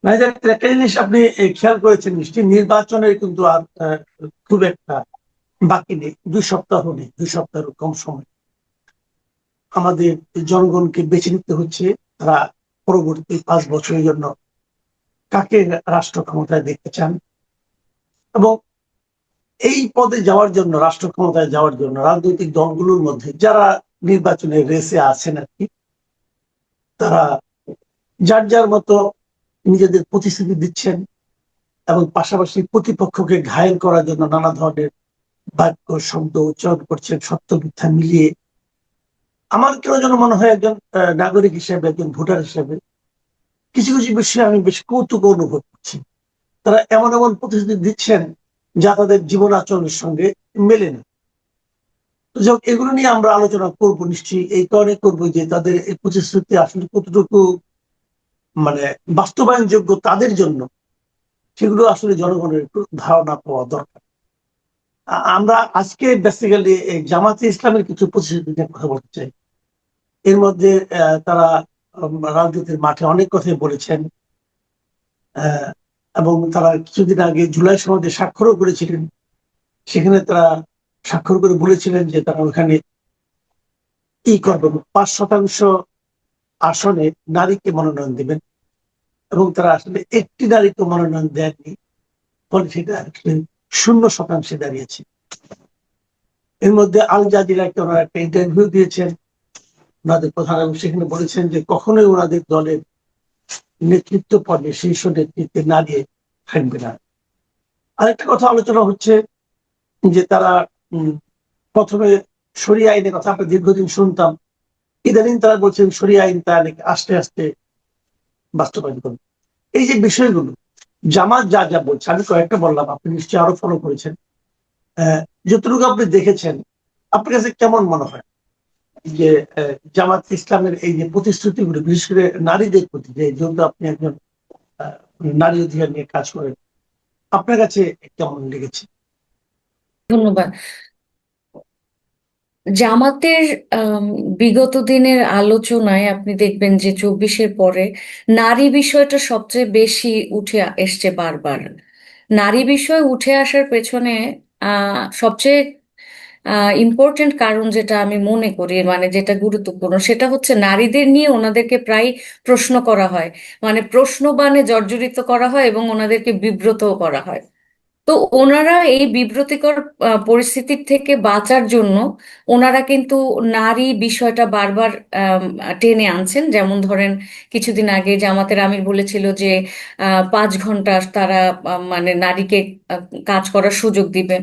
না, যে একটা জিনিস আপনি খেয়াল করেছেন নিশ্চয়ই, নির্বাচনের কিন্তু আর খুব একটা বাকি নেই, 2 সপ্তাহ নেই, 2 সপ্তাহের কম সময় আমাদের জনগণকে বেছে নিতে হচ্ছে। তারা পরবর্তী 5 বছরের জন্য কাকে রাষ্ট্র ক্ষমতায় দেখতে চান, এবং এই পদে যাওয়ার জন্য, রাষ্ট্র ক্ষমতায় যাওয়ার জন্য রাজনৈতিক দলগুলোর মধ্যে যারা নির্বাচনের রেসে আছেন আর কি, তারা যার যার মতো নিজেদের প্রতিশ্রুতি দিচ্ছেন, এবং পাশাপাশি প্রতিপক্ষকে ঘায়েল করার জন্য নানা ধরনের বাক্য শব্দ উচ্চারণ করছেন, সত্য মিথ্যা মিলিয়ে। আমার কেন যেন মনে হয়, একজন নাগরিক হিসেবে, একজন ভোটার হিসেবে কিছু কিছু বিষয়ে আমি বেশ কৌতুক অনুভব করছি। তারা এমন এমন প্রতিশ্রুতি দিচ্ছেন যা তাদের জীবন আচরণের সঙ্গে মেলে না। তো যাক, এগুলো নিয়ে আমরা আলোচনা করবো নিশ্চয়ই, এই কারণে করবো যে তাদের এই প্রতিশ্রুতি আসলে কতটুকু মানে বাস্তবায়নযোগ্য তাদের জন্য, সেগুলো আসলে জনগণের একটু ধারণা পাওয়া দরকার। আমরা আজকে বেসিক্যালি জামাতে ইসলামের কিছু প্রতিশ্রুতি নিয়ে কথা বলতে চাই। এর মধ্যে তারা রাজনীতির মাঠে অনেক কথাই বলেছেন, আহ, এবং তারা কিছুদিন আগে জুলাই সনদে স্বাক্ষরও করেছিলেন। সেখানে তারা স্বাক্ষর করে বলেছিলেন যে তারা ওখানে কি করবেন, 5% আসনে নারীকে মনোনয়ন দিবেন, এবং তারা আসলে একটি নারীকে মনোনয়ন দেননি। ফলে সেটা আসলে 0% দাঁড়িয়েছে। এর মধ্যে আল জাজিরাকে ওনারা একটা ইন্টারভিউ দিয়েছেন, ওনাদের প্রধান, এবং সেখানে বলেছেন যে কখনোই ওনাদের দলের নেতৃত্ব পদে, শীর্ষ নেতৃত্বে নারী থাকবে না। আরেকটা কথা আলোচনা হচ্ছে যে তারা প্রথমে শরিয়া আইনের কথা আমরা দীর্ঘদিন শুনতাম, ইদানিং তারা বলছেন শরিয়া আইন তা আস্তে আস্তে বাস্তবায়ন করবে। এই যে বিষয়গুলো জামাত যা যা বলছে, আমি কয়েকটা বললাম, আপনি নিশ্চয়ই আরো ফলো করেছেন। যতটুকু আপনি দেখেছেন, আপনার কাছে কেমন মনে হয় যে জামাত ইসলামের এই যে প্রতিশ্রুতিগুলো, বিশেষ করে নারীদের প্রতি, যে যেহেতু আপনি একজন আহ, নারী অধিকার নিয়ে কাজ করেন, আপনার কাছে কেমন লেগেছে? ধন্যবাদ। জামাতের আম, বিগত দিনের আলোচনায় আপনি দেখবেন যে 24-এর পরে নারী বিষয়টা সবচেয়ে বেশি উঠে এসছে বারবার। নারী বিষয় উঠে আসার পেছনে সবচেয়ে ইম্পর্টেন্ট কারণ যেটা আমি মনে করি, মানে যেটা গুরুত্বপূর্ণ, সেটা হচ্ছে নারীদের নিয়ে ওনাদেরকে প্রায় প্রশ্ন করা হয়, মানে প্রশ্নবাণে জর্জরিত করা হয় এবং ওনাদেরকে বিব্রতও করা হয়। তো ওনারা এই বিব্রতিকর পরিস্থিতির থেকে বাঁচার জন্য ওনারা কিন্তু নারী বিষয়টা বারবার টেনে আনছেন। যেমন ধরেন, কিছুদিন আগে জামাতের আমির বলেছিল যে 5 ঘন্টা তারা মানে নারীকে আহ, কাজ করার সুযোগ দিবে,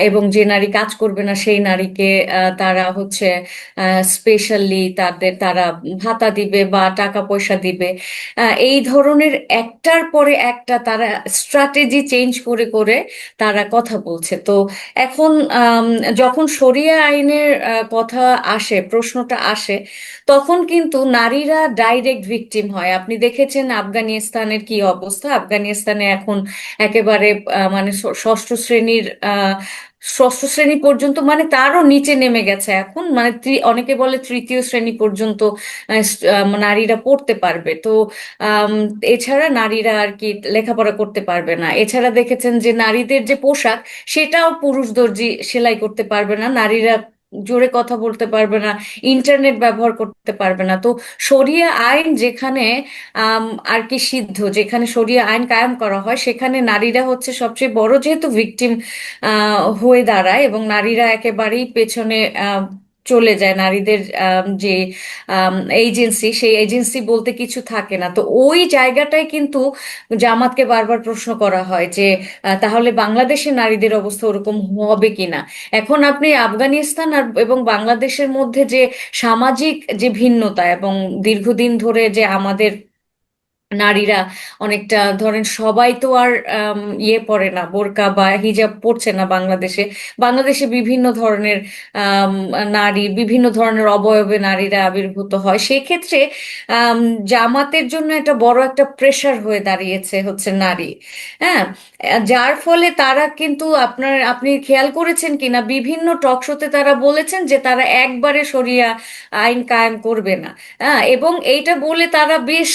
এবং যে নারী কাজ করবে না সেই নারীকে তারা হচ্ছে স্পেশালি তারা ভাতা দিবে বা টাকা পয়সা দিবে। এই ধরনের একটার পরে একটা তারা স্ট্র্যাটেজি চেঞ্জ করে করে তারা কথা বলছে। তো এখন যখন শরিয়া আইনের কথা আসে, প্রশ্নটা আসে, তখন কিন্তু নারীরা ডাইরেক্ট ভিকটিম হয়। আপনি দেখেছেন আফগানিস্তানের কি অবস্থা। আফগানিস্তানে এখন একেবারে মানে ষষ্ঠ শ্রেণী পর্যন্ত, মানে তারও নিচে নেমে গেছে এখন, মানে অনেকে বলে তৃতীয় শ্রেণী পর্যন্ত নারীরা পড়তে পারবে। তো আম, এছাড়া নারীরা আর কি লেখাপড়া করতে পারবে না। এছাড়া দেখেছেন যে নারীদের যে পোশাক, সেটাও পুরুষ দর্জি সেলাই করতে পারবে না, নারীরা জোরে কথা বলতে পারবে না, ইন্টারনেট ব্যবহার করতে পারবে না। তো শরিয়া আইন যেখানে আর কি সিদ্ধ, যেখানে শরিয়া আইন কায়েম করা হয়, সেখানে নারীরা হচ্ছে সবচেয়ে বড় যেহেতু ভিকটিম হয়ে দাঁড়ায়, এবং নারীরা একেবারেই পেছনে চলে যায়। নারীদের যে এজেন্সি, সেই এজেন্সি বলতে কিছু থাকে না। তো ওই জায়গাটায় কিন্তু জামাতকে বারবার প্রশ্ন করা হয় যে তাহলে বাংলাদেশের নারীদের অবস্থা ওরকম হবে কিনা। এখন আপনি আফগানিস্তান আর এবং বাংলাদেশের মধ্যে যে সামাজিক যে ভিন্নতা, এবং দীর্ঘদিন ধরে যে আমাদের নারীরা অনেকটা, ধরেন সবাই তো আর ইয়ে পরে না, বোরকা বা হিজাব পরছে না বাংলাদেশে। বাংলাদেশে বিভিন্ন ধরনের আম, নারী, বিভিন্ন ধরনের অবয়বে নারীরা আবির্ভূত হয়। সেক্ষেত্রে আম, জামাতের জন্য একটা বড় একটা প্রেশার হয়ে দাঁড়িয়েছে হচ্ছে নারী। হ্যাঁ, যার ফলে তারা কিন্তু আপনি খেয়াল করেছেন কিনা, বিভিন্ন টক শোতে তারা বলেছেন যে তারা একবারে শরিয়া আইন কায়েম করবে না। এবং এইটা বলে তারা বেশ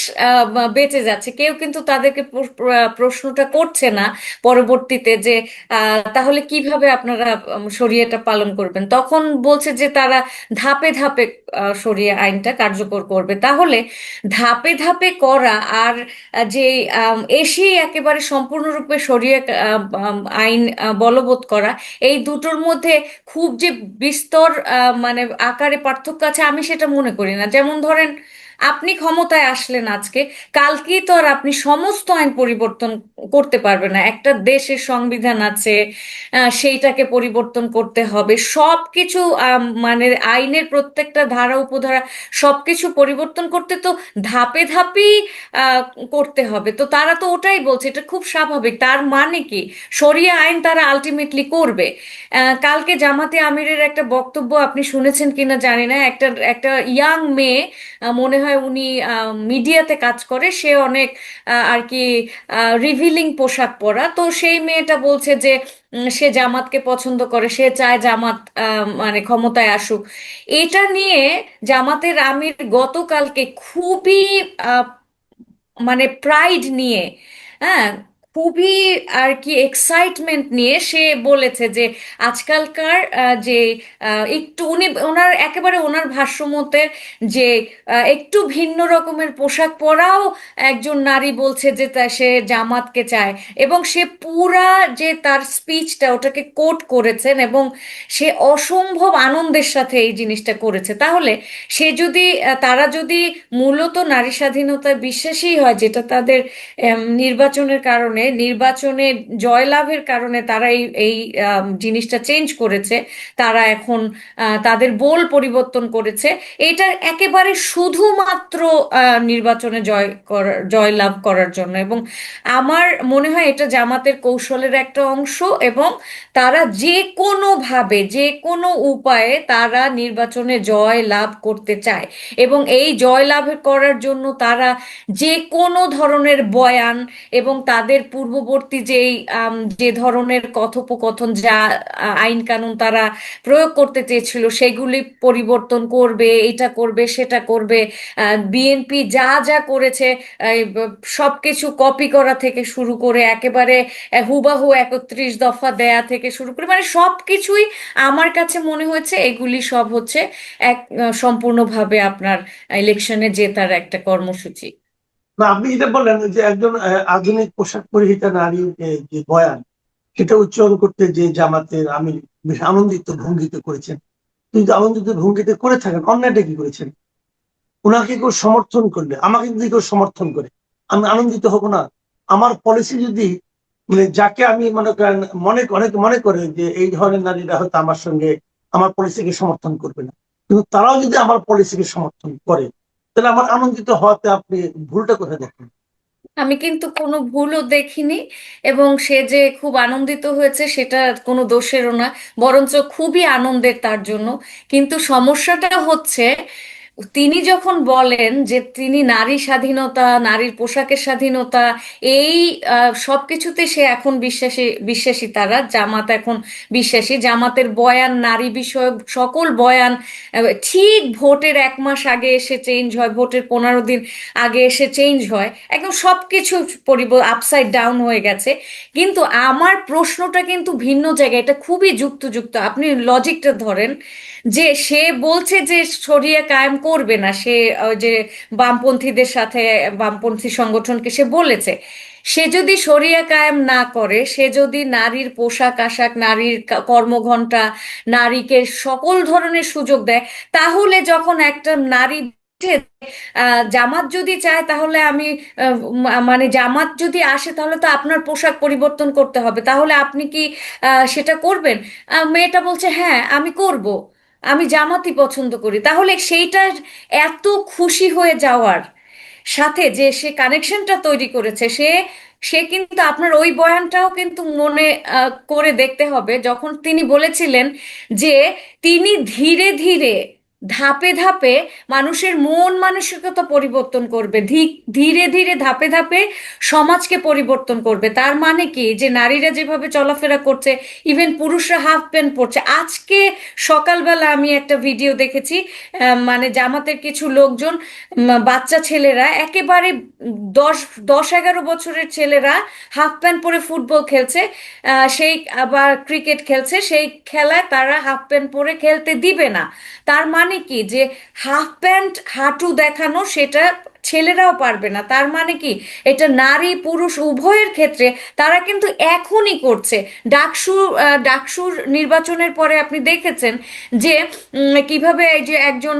বেঁচে যাচ্ছে, কেউ কিন্তু তাদেরকে প্রশ্নটা করছে না পরবর্তীতে যে তাহলে কিভাবে আপনারা শরিয়াটা পালন করবেন। তখন বলছে যে তারা ধাপে ধাপে শরিয়া আইনটা কার্যকর করবে। তাহলে ধাপে ধাপে করা আর যে এসেই একেবারে সম্পূর্ণরূপে শরিয়া আইন বলবৎ করা, এই দুটোর মধ্যে খুব যে বিস্তর মানে আকারে পার্থক্য আছে আমি সেটা মনে করি না। যেমন ধরেন, আপনি ক্ষমতায় আসলেন আজকে, কালকেই তো আর আপনি সমস্ত আইন পরিবর্তন করতে পারবেন না। একটা দেশের সংবিধান আছে, সেইটাকে পরিবর্তন করতে হবে, সবকিছু মানে আইনের প্রত্যেকটা ধারা উপধারা সবকিছু পরিবর্তন করতে তো ধাপে ধাপেই আহ, করতে হবে। তো তারা তো ওটাই বলছে, এটা খুব স্বাভাবিক। তার মানে কি, শরিয়া আইন তারা আলটিমেটলি করবে। কালকে জামাতে আমিরের একটা বক্তব্য আপনি শুনেছেন কিনা জানি না, একটা একটা ইয়াং মেয়ে, মনে হয় উনি মিডিয়াতে কাজ করে, সে অনেক আর কি রিভিলিং পোশাক পরা, তো সেই মেয়েটা বলছে যে সে জামাতকে পছন্দ করে, সে চায় জামাত মানে ক্ষমতায় আসুক। এটা নিয়ে জামাতের আমির গতকালকে খুবই আহ, মানে প্রাইড নিয়ে, হ্যাঁ, খুবই আর কি এক্সাইটমেন্ট নিয়ে সে বলেছে যে আজকালকার যে একটু উনি ওনার একেবারে ওনার ভাষ্যমতে যে একটু ভিন্ন রকমের পোশাক পরাও একজন নারী বলছে যে সে জামাতকে চায়। এবং সে পুরা যে তার স্পিচটা ওটাকে কোট করেছেন, এবং সে অসম্ভব আনন্দের সাথে এই জিনিসটা করেছে। তাহলে সে যদি তারা যদি মূলত নারী স্বাধীনতায় বিশ্বাসী হয়, যেটা তাদের নির্বাচনের কারণে, নির্বাচনে জয়লাভের কারণে তারা এই এই জিনিসটা চেঞ্জ করেছে, তারা এখন তাদের বোল পরিবর্তন করেছে, এটা একেবারে শুধুমাত্র নির্বাচনে জয়লাভ করার জন্য। এবং আমার মনে হয় এটা জামাতের কৌশলের একটা অংশ, এবং তারা যে কোনো ভাবে যে কোনো উপায়ে তারা নির্বাচনে জয় লাভ করতে চায়। এবং এই জয় লাভ করার জন্য তারা যে কোনো ধরনের বয়ান এবং তাদের পূর্ববর্তী যে ধরনের কথোপকথন, যা আইন কানুন তারা প্রয়োগ করতে চেয়েছিল, সেগুলি পরিবর্তন করবে, এটা করবে সেটা করবে। বিএনপি যা যা করেছে, সবকিছু কপি করা থেকে শুরু করে একেবারে হুবাহু 31 দফা দেয়া থেকে শুরু করে, মানে সবকিছুই আমার কাছে মনে হয়েছে এগুলি সব হচ্ছে এক সম্পূর্ণভাবে আপনার ইলেকশনে জেতার একটা কর্মসূচি। না, আপনি যেটা বললেন যে একজন আধুনিক পোশাক পরিহিতা নারীর যে বয়ান, সেটা উচ্চারণ করতে যে জামাতের আমির বেশ আনন্দিত ভঙ্গিতে করেছেন। কিন্তু আনন্দিত ভঙ্গিতে করে থাকেন, অন্যায়টা কি করেছেন? ওনাকে কেউ সমর্থন করলে, আমাকে যদি কেউ সমর্থন করে, আমি আনন্দিত হব না? আমার পলিসি যদি, মানে যাকে আমি মনে করেন, অনেকে মনে করে যে এই ধরনের নারীরা হয়তো আমার সঙ্গে আমার পলিসিকে সমর্থন করবে না, কিন্তু তারাও যদি আমার পলিসিকে সমর্থন করে, তাহলে আমার আনন্দিত হওয়াতে আপনি ভুলটা কোথায় দেখেন? আমি কিন্তু কোনো ভুলও দেখিনি, এবং সে যে খুব আনন্দিত হয়েছে সেটা কোনো দোষেরও না, বরঞ্চ খুবই আনন্দের তার জন্য। কিন্তু সমস্যাটা হচ্ছে, তিনি যখন বলেন যে তিনি নারী স্বাধীনতা, নারীর পোশাকের স্বাধীনতা, এই সবকিছুতে সে এখন বিশ্বাসী তারা জামাত এখন বিশ্বাসী, জামাতের বয়ান, নারী বিষয়ক সকল বয়ান ঠিক ভোটের 1 মাস আগে এসে চেঞ্জ হয়, ভোটের 15 দিন আগে এসে চেঞ্জ হয়, একদম সবকিছু আপসাইড ডাউন হয়ে গেছে। কিন্তু আমার প্রশ্নটা কিন্তু ভিন্ন জায়গায়, এটা খুবই যুক্ত। আপনি লজিকটা ধরেন, যে সে বলছে যে শরিয়া কায়েম করবে না, সে ওই যে বামপন্থীদের সাথে, বামপন্থী সংগঠনকে সে বলেছে, সে যদি শরিয়া কায়েম না করে, সে যদি নারীর পোশাক আশাক, নারীর কর্মঘণ্টা, নারীকে সকল ধরনের সুযোগ দেয়, তাহলে যখন একটা নারী জামাত যদি চায় তাহলে আমি মানে জামাত যদি আসে তাহলে তো আপনার পোশাক পরিবর্তন করতে হবে, তাহলে আপনি কি সেটা করবেন? মেয়েটা বলছে হ্যাঁ আমি করব, আমি জামাতই পছন্দ করি। তাহলে সেইটার এত খুশি হয়ে যাওয়ার সাথে যে সে কানেকশনটা তৈরি করেছে, সে সে কিন্তু আপনার ওই বয়ানটাও কিন্তু মনে করে দেখতে হবে, যখন তিনি বলেছিলেন যে তিনি ধীরে ধীরে ধাপে ধাপে মানুষের মন মানসিকতা পরিবর্তন করবে, ধীরে ধীরে ধাপে ধাপে সমাজকে পরিবর্তন করবে। তার মানে কি, যে নারীরা যেভাবে চলাফেরা করছে, ইভেন পুরুষরা হাফ প্যান্ট পরছে। আজকে সকালবেলা আমি একটা ভিডিও দেখেছি, মানে জামাতের কিছু লোকজন, বাচ্চা ছেলেরা একেবারে 10-11 বছরের ছেলেরা হাফ প্যান্ট পরে ফুটবল খেলছে, সেই আবার ক্রিকেট খেলছে, সেই খেলায় তারা হাফ প্যান্ট পরে খেলতে দিবে না। তার মানে কি, যে হাফ প্যান্ট হাঁটু দেখানো সেটা ছেলেরাও পারবে না। তার মানে কি, এটা নারী পুরুষ উভয়ের ক্ষেত্রে তারা কিন্তু এখনই করছে। ডাকসুর নির্বাচনের পরে আপনি দেখেছেন যে কিভাবে এই যে একজন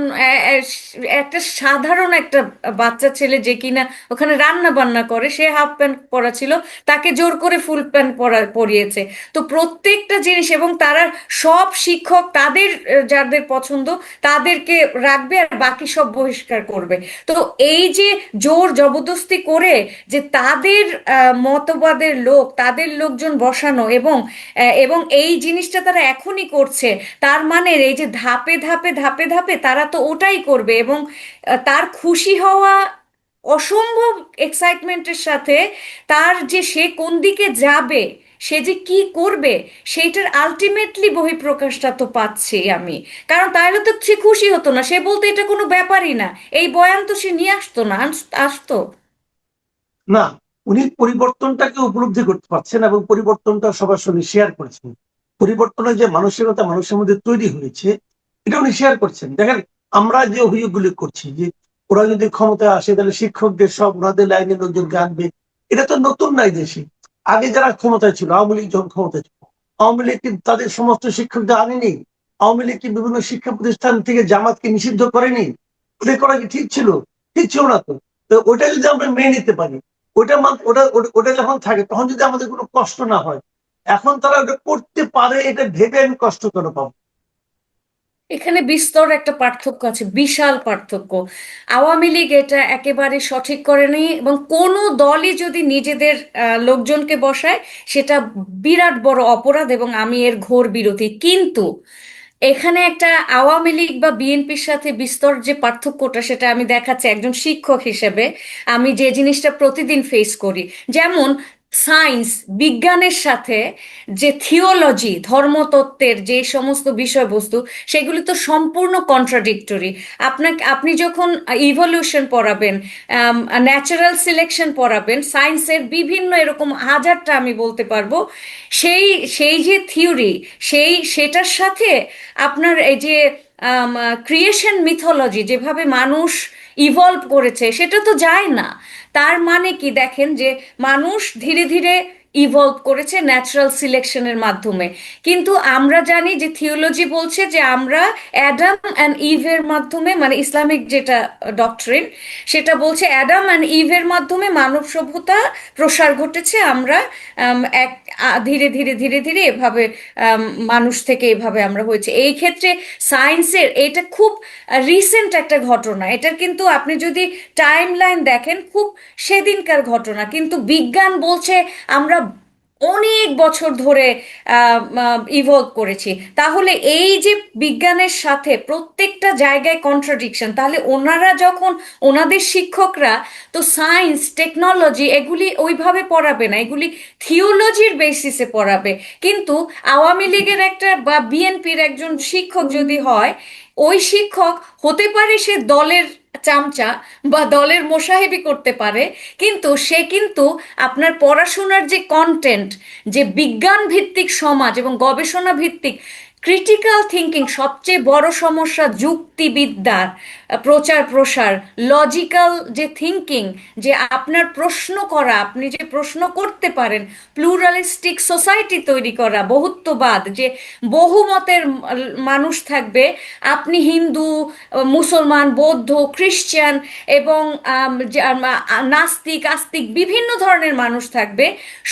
একটা সাধারণ একটা বাচ্চা ছেলে যে কিনা ওখানে রান্না বান্না করে, সে হাফ প্যান্ট পরা ছিল, তাকে জোর করে ফুল প্যান্ট পরিয়েছে। তো প্রত্যেকটা জিনিস, এবং তারা সব শিক্ষক তাদের যাদের পছন্দ তাদেরকে রাখবে আর বাকি সব বহিষ্কার করবে। তো এই যে জোর জবরদস্তি করে যে তাদের মতবাদের লোক, তাদের লোকজন বসানো, এবং এই জিনিসটা তারা এখনই করছে, তার মানে এই যে ধাপে ধাপে ধাপে ধাপে তারা তো ওটাই করবে। এবং তার খুশি হওয়া অসম্ভব এক্সাইটমেন্টের সাথে, তার যে সে কোন দিকে যাবে, সে যে কি করবে, সেইটার আলটিমেটলি বহিঃপ্রকাশটা তো পাচ্ছি আমি। কারণ তাহলে তো সে খুশি হতো না, সে বলতো এটা কোনো ব্যাপারই না, এই বয়ান তো সে নিয়ে আসতো না, আসতো না, উনি পরিবর্তনটাকে উপলব্ধি করতে পারছেন এবং পরিবর্তনটা সবার সঙ্গে শেয়ার করেছেন। পরিবর্তনের যে মানসিকতা মানুষের মধ্যে তৈরি হয়েছে, এটা উনি শেয়ার করছেন। দেখেন, আমরা যে অভিযোগগুলি করছি যে ওরা যদি ক্ষমতায় আসে তাহলে শিক্ষকদের সব ওনাদের লাইনের লোকজনকে আনবে, এটা তো নতুন নাই দেশে। আগে যারা ক্ষমতায় ছিল, আওয়ামী লীগ যখন ক্ষমতায় ছিল, আওয়ামী লীগ কি তাদের সমস্ত শিক্ষকদের আনেনি? আওয়ামী লীগ কি বিভিন্ন শিক্ষা প্রতিষ্ঠান থেকে জামাতকে নিষিদ্ধ করেনি? ওটা করা কি ঠিক ছিল? ঠিক ছিল না তো। তো ওটা যদি আমরা মেনে নিতে পারি, ওটা যখন থাকে তখন যদি আমাদের কোনো কষ্ট না হয়, এখন তারা ওটা করতে পারে এটা ভেবে আমি কষ্ট কেন পাবো? এখানে বিস্তর একটা পার্থক্য আছে, বিশাল পার্থক্য। আওয়ামী লীগ এটা একেবারে সঠিক করেনি, এবং কোনো দলই যদি নিজেদের লোকজনকে বসায়, সেটা বিরাট বড় অপরাধ, এবং আমি এর ঘোর বিরোধী। কিন্তু এখানে একটা আওয়ামী লীগ বা বিএনপির সাথে বিস্তর যে পার্থক্যটা, সেটা আমি দেখাচ্ছি একজন শিক্ষক হিসেবে। আমি যে জিনিসটা প্রতিদিন ফেস করি, যেমন সায়েন্স, বিজ্ঞানের সাথে যে থিওলজি, ধর্মতত্ত্বের যে সমস্ত বিষয়বস্তু, সেগুলি তো সম্পূর্ণ কন্ট্রাডিক্টরি। আপনি যখন ইভলিউশন পড়াবেন, ন্যাচারাল সিলেকশন পড়াবেন, সায়েন্সের বিভিন্ন এরকম হাজারটা আমি বলতে পারবো, সেই সেই যে থিওরি, সেটার সাথে আপনার এই যে ক্রিয়েশন মিথোলজি, যেভাবে মানুষ ইভলভ করেছে, সেটা তো যায় না। তার মানে কি, দেখেন যে মানুষ ধীরে ধীরে ইভলভ করেছে ন্যাচারাল সিলেকশনের মাধ্যমে। কিন্তু আমরা জানি যে থিওলজি বলছে যে আমরা অ্যাডাম অ্যান্ড ইভের মাধ্যমে, মানে ইসলামিক যেটা ডক্ট্রিন, সেটা বলছে অ্যাডাম অ্যান্ড ইভের মাধ্যমে মানব সভ্যতা প্রসার ঘটেছে। আমরা ধীরে ধীরে ধীরে ধীরে এভাবে মানুষ থেকে এভাবে আমরা হয়েছে। এই ক্ষেত্রে সায়েন্সের এটা খুব রিসেন্ট একটা ঘটনা। এটার কিন্তু আপনি যদি টাইম লাইন দেখেন, খুব সেদিনকার ঘটনা। কিন্তু বিজ্ঞান বলছে আমরা অনেক বছর ধরে ইভলভ করেছি। তাহলে এই যে বিজ্ঞানের সাথে প্রত্যেকটা জায়গায় কন্ট্রাডিকশন, তাহলে ওনারা যখন, ওনাদের শিক্ষকরা তো সায়েন্স টেকনোলজি এগুলি ওইভাবে পড়াবে না, এগুলি থিওলজির বেসিসে পড়াবে। কিন্তু আওয়ামী লীগের একটা বা বিএনপির একজন শিক্ষক যদি হয়, ওই শিক্ষক হতে পারে সে দলের চামচা বা দলের মোসাহেবি করতে পারে, কিন্তু সে কিন্তু আপনার পড়াশোনার যে কন্টেন্ট, যে বিজ্ঞান ভিত্তিক সমাজ এবং গবেষণা ভিত্তিক ক্রিটিক্যাল থিঙ্কিং, সবচেয়ে বড় সমস্যা যুক্তিবিদ্যার প্রচার প্রসার, লজিক্যাল যে থিঙ্কিং, যে আপনার প্রশ্ন করা, আপনি যে প্রশ্ন করতে পারেন, প্লুরালিস্টিক সোসাইটি তৈরি করা, বহুত্ববাদ, যে বহুমতের মানুষ থাকবে, আপনি হিন্দু, মুসলমান, বৌদ্ধ, খ্রিস্টান এবং নাস্তিক আস্তিক বিভিন্ন ধরনের মানুষ থাকবে,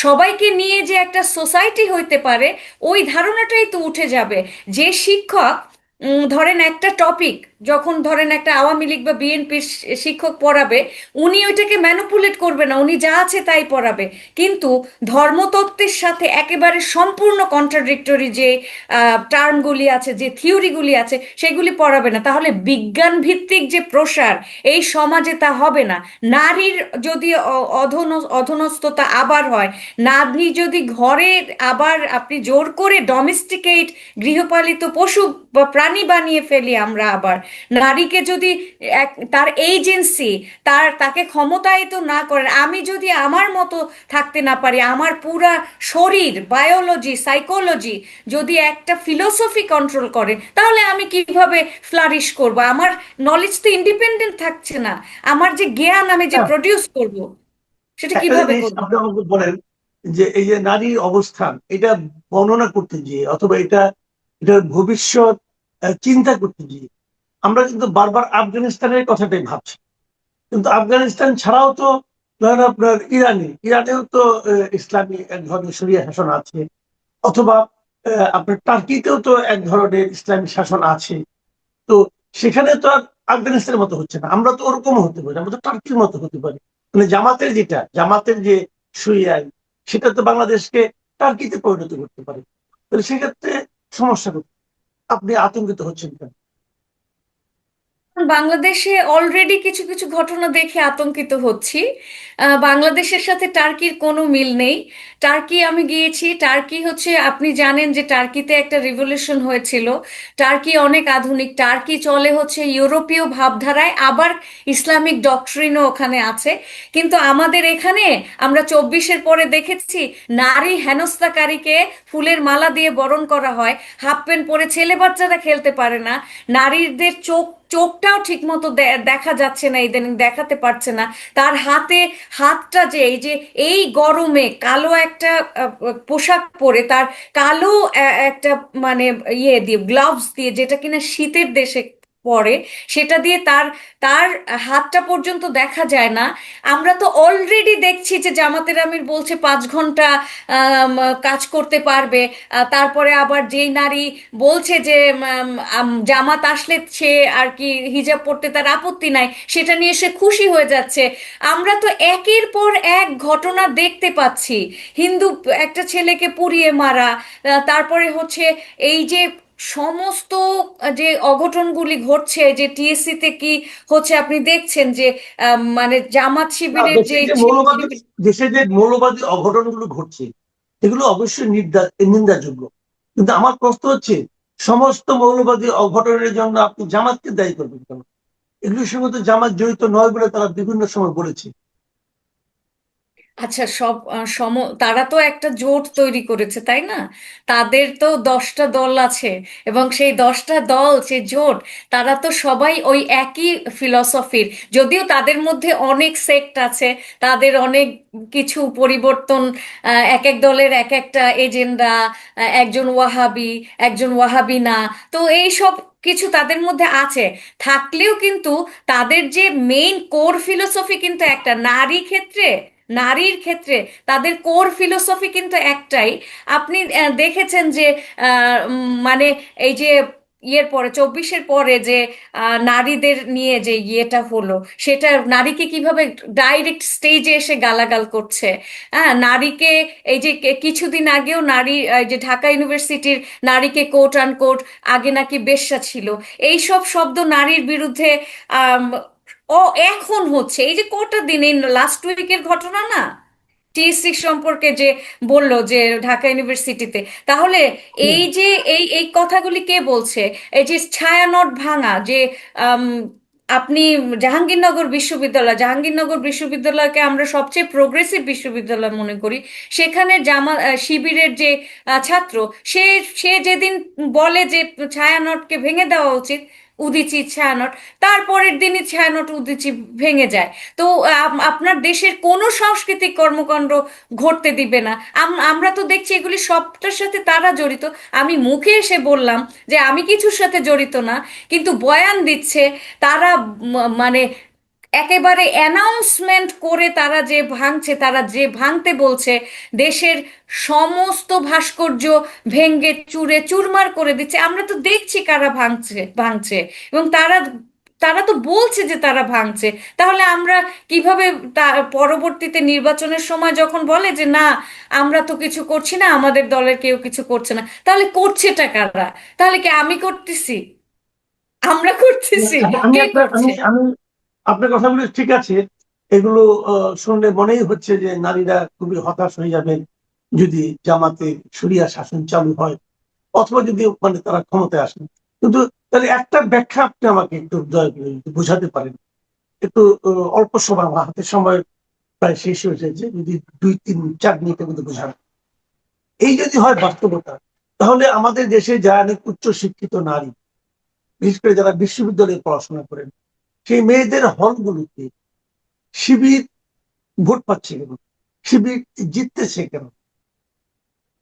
সবাইকে নিয়ে যে একটা সোসাইটি হইতে পারে, ওই ধারণাটাই তো উঠে যাবে। যে শিক্ষক ধরেন একটা টপিক যখন ধরেন একটা আওয়ামী লীগ বা বিএনপির শিক্ষক পড়াবে, উনি ওইটাকে ম্যানুপুলেট করবে না, উনি যা আছে তাই পড়াবে। কিন্তু ধর্মতত্ত্বের সাথে একেবারে সম্পূর্ণ কন্ট্রাডিক্টরি যে টার্মগুলি আছে, যে থিওরিগুলি আছে, সেগুলি পড়াবে না। তাহলে বিজ্ঞান ভিত্তিক যে প্রসার এই সমাজে তা হবে না। নারীর যদি অধনস্থতা আবার হয়, নারী যদি ঘরে আবার আপনি জোর করে ডোমেস্টিকেট, গৃহপালিত পশু বা প্রাণী বানিয়ে ফেলি আমরা আবার, নারীকে যদি তার এজেন্সি, তাকে ক্ষমতায়িত না করেন, আমি যদি আমার মতো থাকতে না পারি, আমার পুরা শরীর, বায়োলজি, সাইকোলজি যদি একটা ফিলোসফি কন্ট্রোল করে, তাহলে আমি কিভাবে ফ্লারিশ করব? আমার নলেজ তো ইন্ডিপেন্ডেন্ট থাকছে না। আমার যে জ্ঞান আমি যে হ্যাঁ, প্রডিউস করব, সেটা একটা কিভাবে জিনিস করব? আপনি আমাকে বলেন যে এই যে নারীর অবস্থান এটা বর্ণনা করতে গিয়ে অথবা এটার ভবিষ্যৎ চিন্তা করতে গিয়ে আমরা কিন্তু বারবার আফগানিস্তানের কথাটাই ভাবছি, কিন্তু আফগানিস্তান ছাড়াও তো ধরেন আপনার ইরানেও তো ইসলামী এক ধরনের শরিয়া শাসন আছে, অথবা আপনার টার্কিতেও তো এক ধরনের ইসলামী শাসন আছে। তো সেখানে তো আর আফগানিস্তানের মতো হচ্ছে না, আমরা তো ওরকম হতে পারি, আমরা তো টার্কির মতো হতে পারি। মানে জামাতের যে শরিয়া আইন, সেটা তো বাংলাদেশকে টার্কিতে পরিণত করতে পারে। তাহলে সেক্ষেত্রে সমস্যা কোথায়? আপনি আতঙ্কিত হচ্ছেন কেন? বাংলাদেশে অলরেডি কিছু কিছু ঘটনা দেখে আতঙ্কিত হচ্ছি। বাংলাদেশের সাথে টার্কির কোনো মিল নেই। টার্কি আমি গিয়েছি, টার্কি হচ্ছে, আপনি জানেন যে টার্কিতে একটা রিভলিউশন হয়েছিল। টার্কি অনেক আধুনিক, টার্কি চলে হচ্ছে ইউরোপীয় ভাবধারায়, আবার ইসলামিক ডক্ট্রিনও ওখানে আছে। কিন্তু আমাদের এখানে আমরা 24-এর পরে দেখেছি নারী হেনস্থাকারীকে ফুলের মালা দিয়ে বরণ করা হয়, হাফ প্যান্ট পরে ছেলে বাচ্চারা খেলতে পারে না, নারীদের চোখটাও ঠিক মতো দেখা যাচ্ছে না, ইদানিং দেখাতে পারছে না। তার হাতটা যে এই যে এই গরমে কালো একটা পোশাক পরে, তার কালো একটা মানে ইয়ে দিয়ে, গ্লাভস দিয়ে, যেটা কিনা শীতের দেশে পরে, সেটা দিয়ে তার তার হাতটা পর্যন্ত দেখা যায় না। আমরা তো অলরেডি দেখছি যে জামাতের আমির বলছে 5 ঘন্টা আম, কাজ করতে পারবে। তারপরে আবার যেই নারী বলছে যে জামাত আসলে সে আর কি হিজাব পরতে তার আপত্তি নাই, সেটা নিয়ে সে খুশি হয়ে যাচ্ছে। আমরা তো একের পর এক ঘটনা দেখতে পাচ্ছি। হিন্দু একটা ছেলেকে পুড়িয়ে মারা, তারপরে হচ্ছে এই যে সমস্ত যে অঘটনগুলি ঘটছে, যে টিএসসি তে কি হচ্ছে আপনি দেখছেন যে মানে জামাত না, শিবিরের যে শিবির। দেশে যে মৌলবাদী অঘটনগুলো ঘটছে এগুলো অবশ্যই নিন্দাযোগ্য, কিন্তু আমার প্রশ্ন হচ্ছে সমস্ত মৌলবাদী অঘটনের জন্য আপনি জামাতকে দায়ী করবেন কেন? এগুলোর সঙ্গে তো জামাত জড়িত নয় বলে তারা বিভিন্ন সময় বলেছে। আচ্ছা, তারা তো একটা জোট তৈরি করেছে, তাই না? তাদের তো 10টা দল আছে, এবং সেই 10টা দল, যে জোট, তারা তো সবাই ওই একই ফিলসফির। যদিও তাদের মধ্যে অনেক সেক্ট আছে, তাদের অনেক কিছু পরিবর্তন, এক এক দলের এক একটা এজেন্ডা, একজন ওয়াহাবি, একজন ওয়াহাবি না, তো এই সব কিছু তাদের মধ্যে আছে। থাকলেও কিন্তু তাদের যে মেইন কোর ফিলোসফি কিন্তু একটা, নারীর ক্ষেত্রে তাদের কোর ফিলোসফি কিন্তু একটাই। আপনি দেখেছেন যে মানে এই যে ইয়ের পরে, 24-এর পরে যে নারীদের নিয়ে যে ইয়েটা হলো, সেটা নারীকে কিভাবে ডাইরেক্ট স্টেজে এসে গালাগাল করছে। হ্যাঁ, নারীকে এই যে কিছুদিন আগেও নারী, এই যে ঢাকা ইউনিভার্সিটির নারীকে কোট আনকোট আগে নাকি বেশ্যা ছিল, এই সব শব্দ নারীর বিরুদ্ধে আম, ও এখন হচ্ছে। এই যে কটা দিন, এই লাস্ট উইকের ঘটনা না, টিএসসি সম্পর্কে যে বললো যে ঢাকা ইউনিভার্সিটিতে, তাহলে হুম। এই যে এই কথাগুলি কে বলছে? এই যে ছায়ানট ভাঙা, যে আম, আপনি জাহাঙ্গীরনগর বিশ্ববিদ্যালয়কে আমরা সবচেয়ে প্রোগ্রেসিভ বিশ্ববিদ্যালয় মনে করি। সেখানে শিবিরের যে ছাত্র, সে সে যেদিন বলে যে ছায়ানটকে ভেঙে দেওয়া উচিত, উদীচী ছায়ানট, তারপরের দিনই ছায়ানট উদীচী ভেঙে যায়। তো আপনার দেশের কোনো সাংস্কৃতিক কর্মকাণ্ড ঘটতে দিবে না। আমরা তো দেখছি এগুলি সবটার সাথে তারা জড়িত। আমি মুখে এসে বললাম যে আমি কিছুর সাথে জড়িত না, কিন্তু বয়ান দিচ্ছে তারা, মানে একেবারে অ্যানাউন্সমেন্ট করে তারা যে ভাঙছে, তারা যে ভাঙতে বলছে, দেশের সমস্ত ভাস্কর্য ভেঙ্গে চুরে চুরমার করে দিচ্ছে, আমরা তো দেখছি কারা ভাঙছে ভাঙছে, এবং তারা তারা তো বলছে যে তারা ভাঙছে। তাহলে আমরা কিভাবে পরবর্তীতে নির্বাচনের সময় যখন বলে যে না আমরা তো কিছু করছি না, আমাদের দলের কেউ কিছু করছে না, তাহলে করছেটা কারা? তাহলে কি আমি করতেছি? আমরা করতেছি? আমি কে আপনার করছে? আমি আপনার কথাগুলো ঠিক আছে। এগুলো শুনলে মনেই হচ্ছে যে নারীরা খুবই হতাশ হয়ে যাবেন যদি জামাতে শরিয়া শাসন চালু হয়, অথবা যদি মানে তারা ক্ষমতায় আসেন। কিন্তু তাহলে একটা ব্যাখ্যা আপনি আমাকে একটু দয়া করে একটু বোঝাতে পারেন। একটু অল্প সময়, আমার হাতে সময় প্রায় শেষ হয়ে এসেছে, যদি 2-3-4 মিনিটের মধ্যে বোঝান। এই যদি হয় বাস্তবতা, তাহলে আমাদের দেশে যারা অনেক উচ্চ শিক্ষিত নারী, বিশেষ করে যারা বিশ্ববিদ্যালয়ে পড়াশোনা করেন, সেই মেয়েদের হলগুলোতে শিবির ভোট পাচ্ছে কেন, শিবির জিততেছে কেন?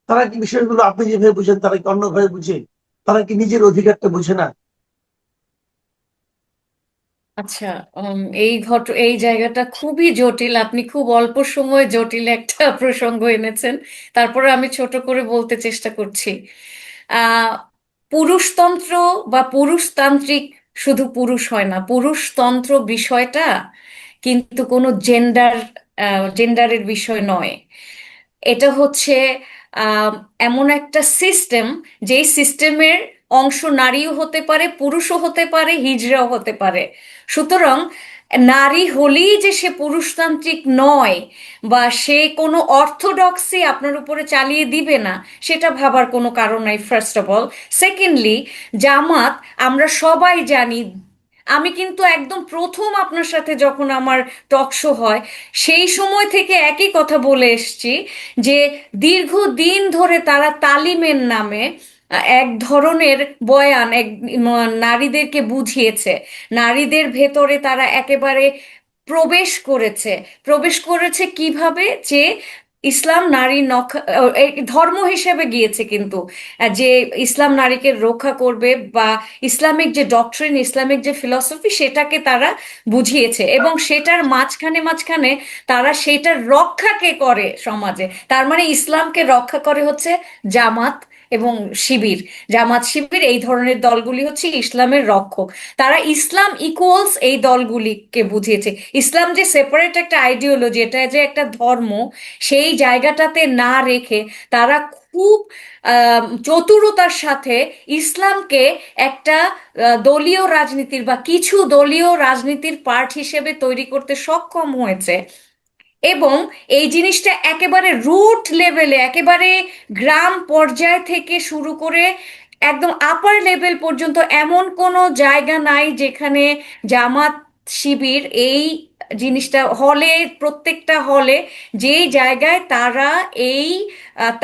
তারা কি বিষয়গুলো আপনি যেভাবে বুঝেন তারা কি অন্যভাবে বুঝে? তারা কি নিজের অধিকারটা বুঝে না? আচ্ছা, এই জায়গাটা খুবই জটিল। আপনি খুব অল্প সময়ে জটিল একটা প্রসঙ্গ এনেছেন। তারপরে আমি ছোট করে বলতে চেষ্টা করছি। আহ পুরুষতন্ত্র বা পুরুষতান্ত্রিক শুধু পুরুষ হয় না, পুরুষতন্ত্র বিষয়টা কিন্তু কোনো জেন্ডারের বিষয় নয়। এটা হচ্ছে আহ, এমন একটা সিস্টেম, যেই সিস্টেমের অংশ নারীও হতে পারে, পুরুষও হতে পারে, হিজড়াও হতে পারে। সুতরাং নারী হলেই যে সে পুরুষতান্ত্রিক নয়, বা সে কোনো অর্থোডক্সি আপনার উপরে চালিয়ে দিবে না, সেটা ভাবার কোনো কারণ নাই, ফার্স্ট অফ অল। সেকেন্ডলি, জামাত, আমরা সবাই জানি, আমি কিন্তু একদম প্রথম আপনার সাথে যখন আমার টক শো হয় সেই সময় থেকে একই কথা বলে এসেছি, যে দীর্ঘদিন ধরে তারা তালিমের নামে এক ধরনের বয়ান নারীদেরকে বুঝিয়েছে। নারীদের ভেতরে তারা একেবারে প্রবেশ করেছে কিভাবে, যে ইসলাম নারী ধর্ম হিসেবে গিয়েছে, কিন্তু যে ইসলাম নারীকে রক্ষা করবে, বা ইসলামিক যে ডক্ট্রিন, ইসলামিক যে ফিলসফি, সেটাকে তারা বুঝিয়েছে, এবং সেটার মাঝখানে মাঝখানে তারা সেটার রক্ষা কে করে সমাজে, তার মানে ইসলামকে রক্ষা করে হচ্ছে জামাত এবং শিবির। জামাত শিবির এই ধরনের দলগুলি হচ্ছে ইসলামের রক্ষক। তারা ইসলাম ইকুয়ালস এই দলগুলিকে বুঝিয়েছে। ইসলাম যে সেপারেট একটা আইডিওলজি, এটা যে একটা ধর্ম, সেই জায়গাটাতে না রেখে তারা খুব চতুরতার সাথে ইসলামকে একটা দলীয় রাজনীতির বা কিছু দলীয় রাজনীতির পার্ট হিসেবে তৈরি করতে সক্ষম হয়েছে। এবং এই জিনিসটা একেবারে রুট লেভেলে, একেবারে গ্রাম পর্যায় থেকে শুরু করে একদম আপার লেভেল পর্যন্ত এমন কোনো জায়গা নাই যেখানে জামাত শিবির এই জিনিসটা হলে, প্রত্যেকটা হলে যেই জায়গায় তারা এই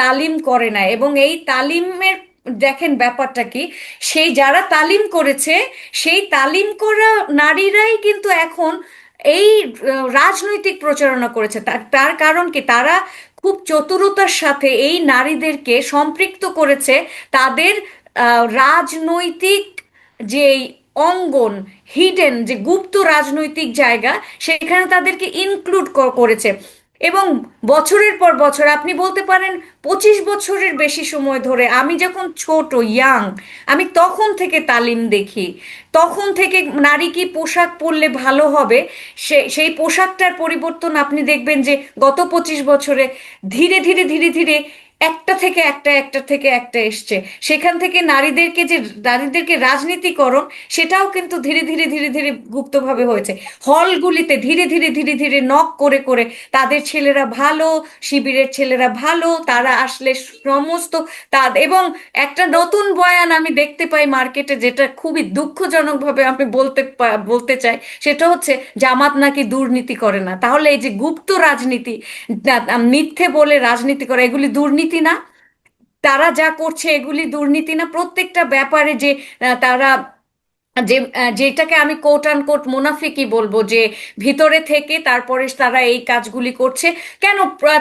তালিম করে না। এবং এই তালিমের দেখেন ব্যাপারটা কি, সেই যারা তালিম করেছে, সেই তালিম করা নারীরাই কিন্তু এখন এই রাজনৈতিক প্রচারণা করেছে। তার তার কারণ কি, তারা খুব চতুরতার সাথে এই নারীদেরকে সম্পৃক্ত করেছে তাদের রাজনৈতিক যে অঙ্গন, হিডেন যে গুপ্ত রাজনৈতিক জায়গা, সেখানে তাদেরকে ইনক্লুড করেছে। এবং বছরের পর বছর, আপনি বলতে পারেন 25 বছরের বেশি সময় ধরে, আমি যখন ছোট ইয়াং, আমি তখন থেকে তালিম দেখি। তখন থেকে নারী কি পোশাক পরলে ভালো হবে, সেই পোশাকটার পরিবর্তন আপনি দেখবেন যে গত 25 বছরে ধীরে ধীরে ধীরে ধীরে একটা থেকে একটা, একটা থেকে একটা এসছে। সেখান থেকে নারীদেরকে রাজনীতিকরণ, সেটাও কিন্তু ধীরে ধীরে ধীরে ধীরে গুপ্তভাবে হয়েছে। হলগুলিতে ধীরে ধীরে ধীরে ধীরে নক করে করে তাদের ছেলেরা ভালো, শিবিরের ছেলেরা ভালো, তারা আসলে সমস্ত এবং একটা নতুন বয়ান আমি দেখতে পাই মার্কেটে, যেটা খুবই দুঃখজনকভাবে আমি বলতে চাই, সেটা হচ্ছে জামাত নাকি দুর্নীতি করে না। তাহলে এই যে গুপ্ত রাজনীতি, মিথ্যে বলে রাজনীতি করা, এগুলি দুর্নীতি না? তারা যা করছে এগুলি দুর্নীতি না? প্রত্যেকটা ব্যাপারে যে তারা যেটাকে আমি কোট আন কোট মুনাফিকি বলবো, যে ভিতরে থেকে তারপরে তারা এই কাজগুলি করছে, কেন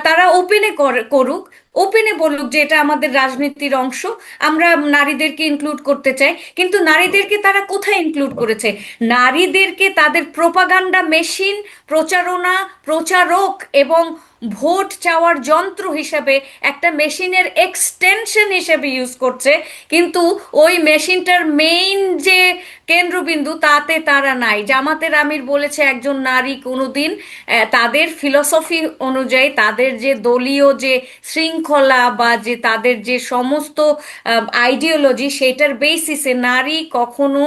তারা ওপেনে করুক, ওপেনে বলুক যে এটা আমাদের রাজনীতির অংশ, আমরা নারীদেরকে ইনক্লুড করতে চাই। কিন্তু নারীদেরকে তারা কোথায় ইনক্লুড করেছে? নারীদেরকে তাদের প্রোপাগান্ডা মেশিন, প্রচারণা, প্রচারক এবং ভোট চাওয়ার যন্ত্র হিসেবে একটা মেশিনের এক্সটেনশন হিসেবে ইউজ করছে। কিন্তু ওই মেশিনটার মেইন যে কেন্দ্রবিন্দু তাতে তারা নাই। জামাতের আমির বলেছে একজন নারী কোনোদিন তাদের ফিলসফি অনুযায়ী, তাদের যে দলীয় যে শৃঙ্খলা বা যে তাদের যে সমস্ত আইডিওলজি, সেটার বেসিসে নারী কখনো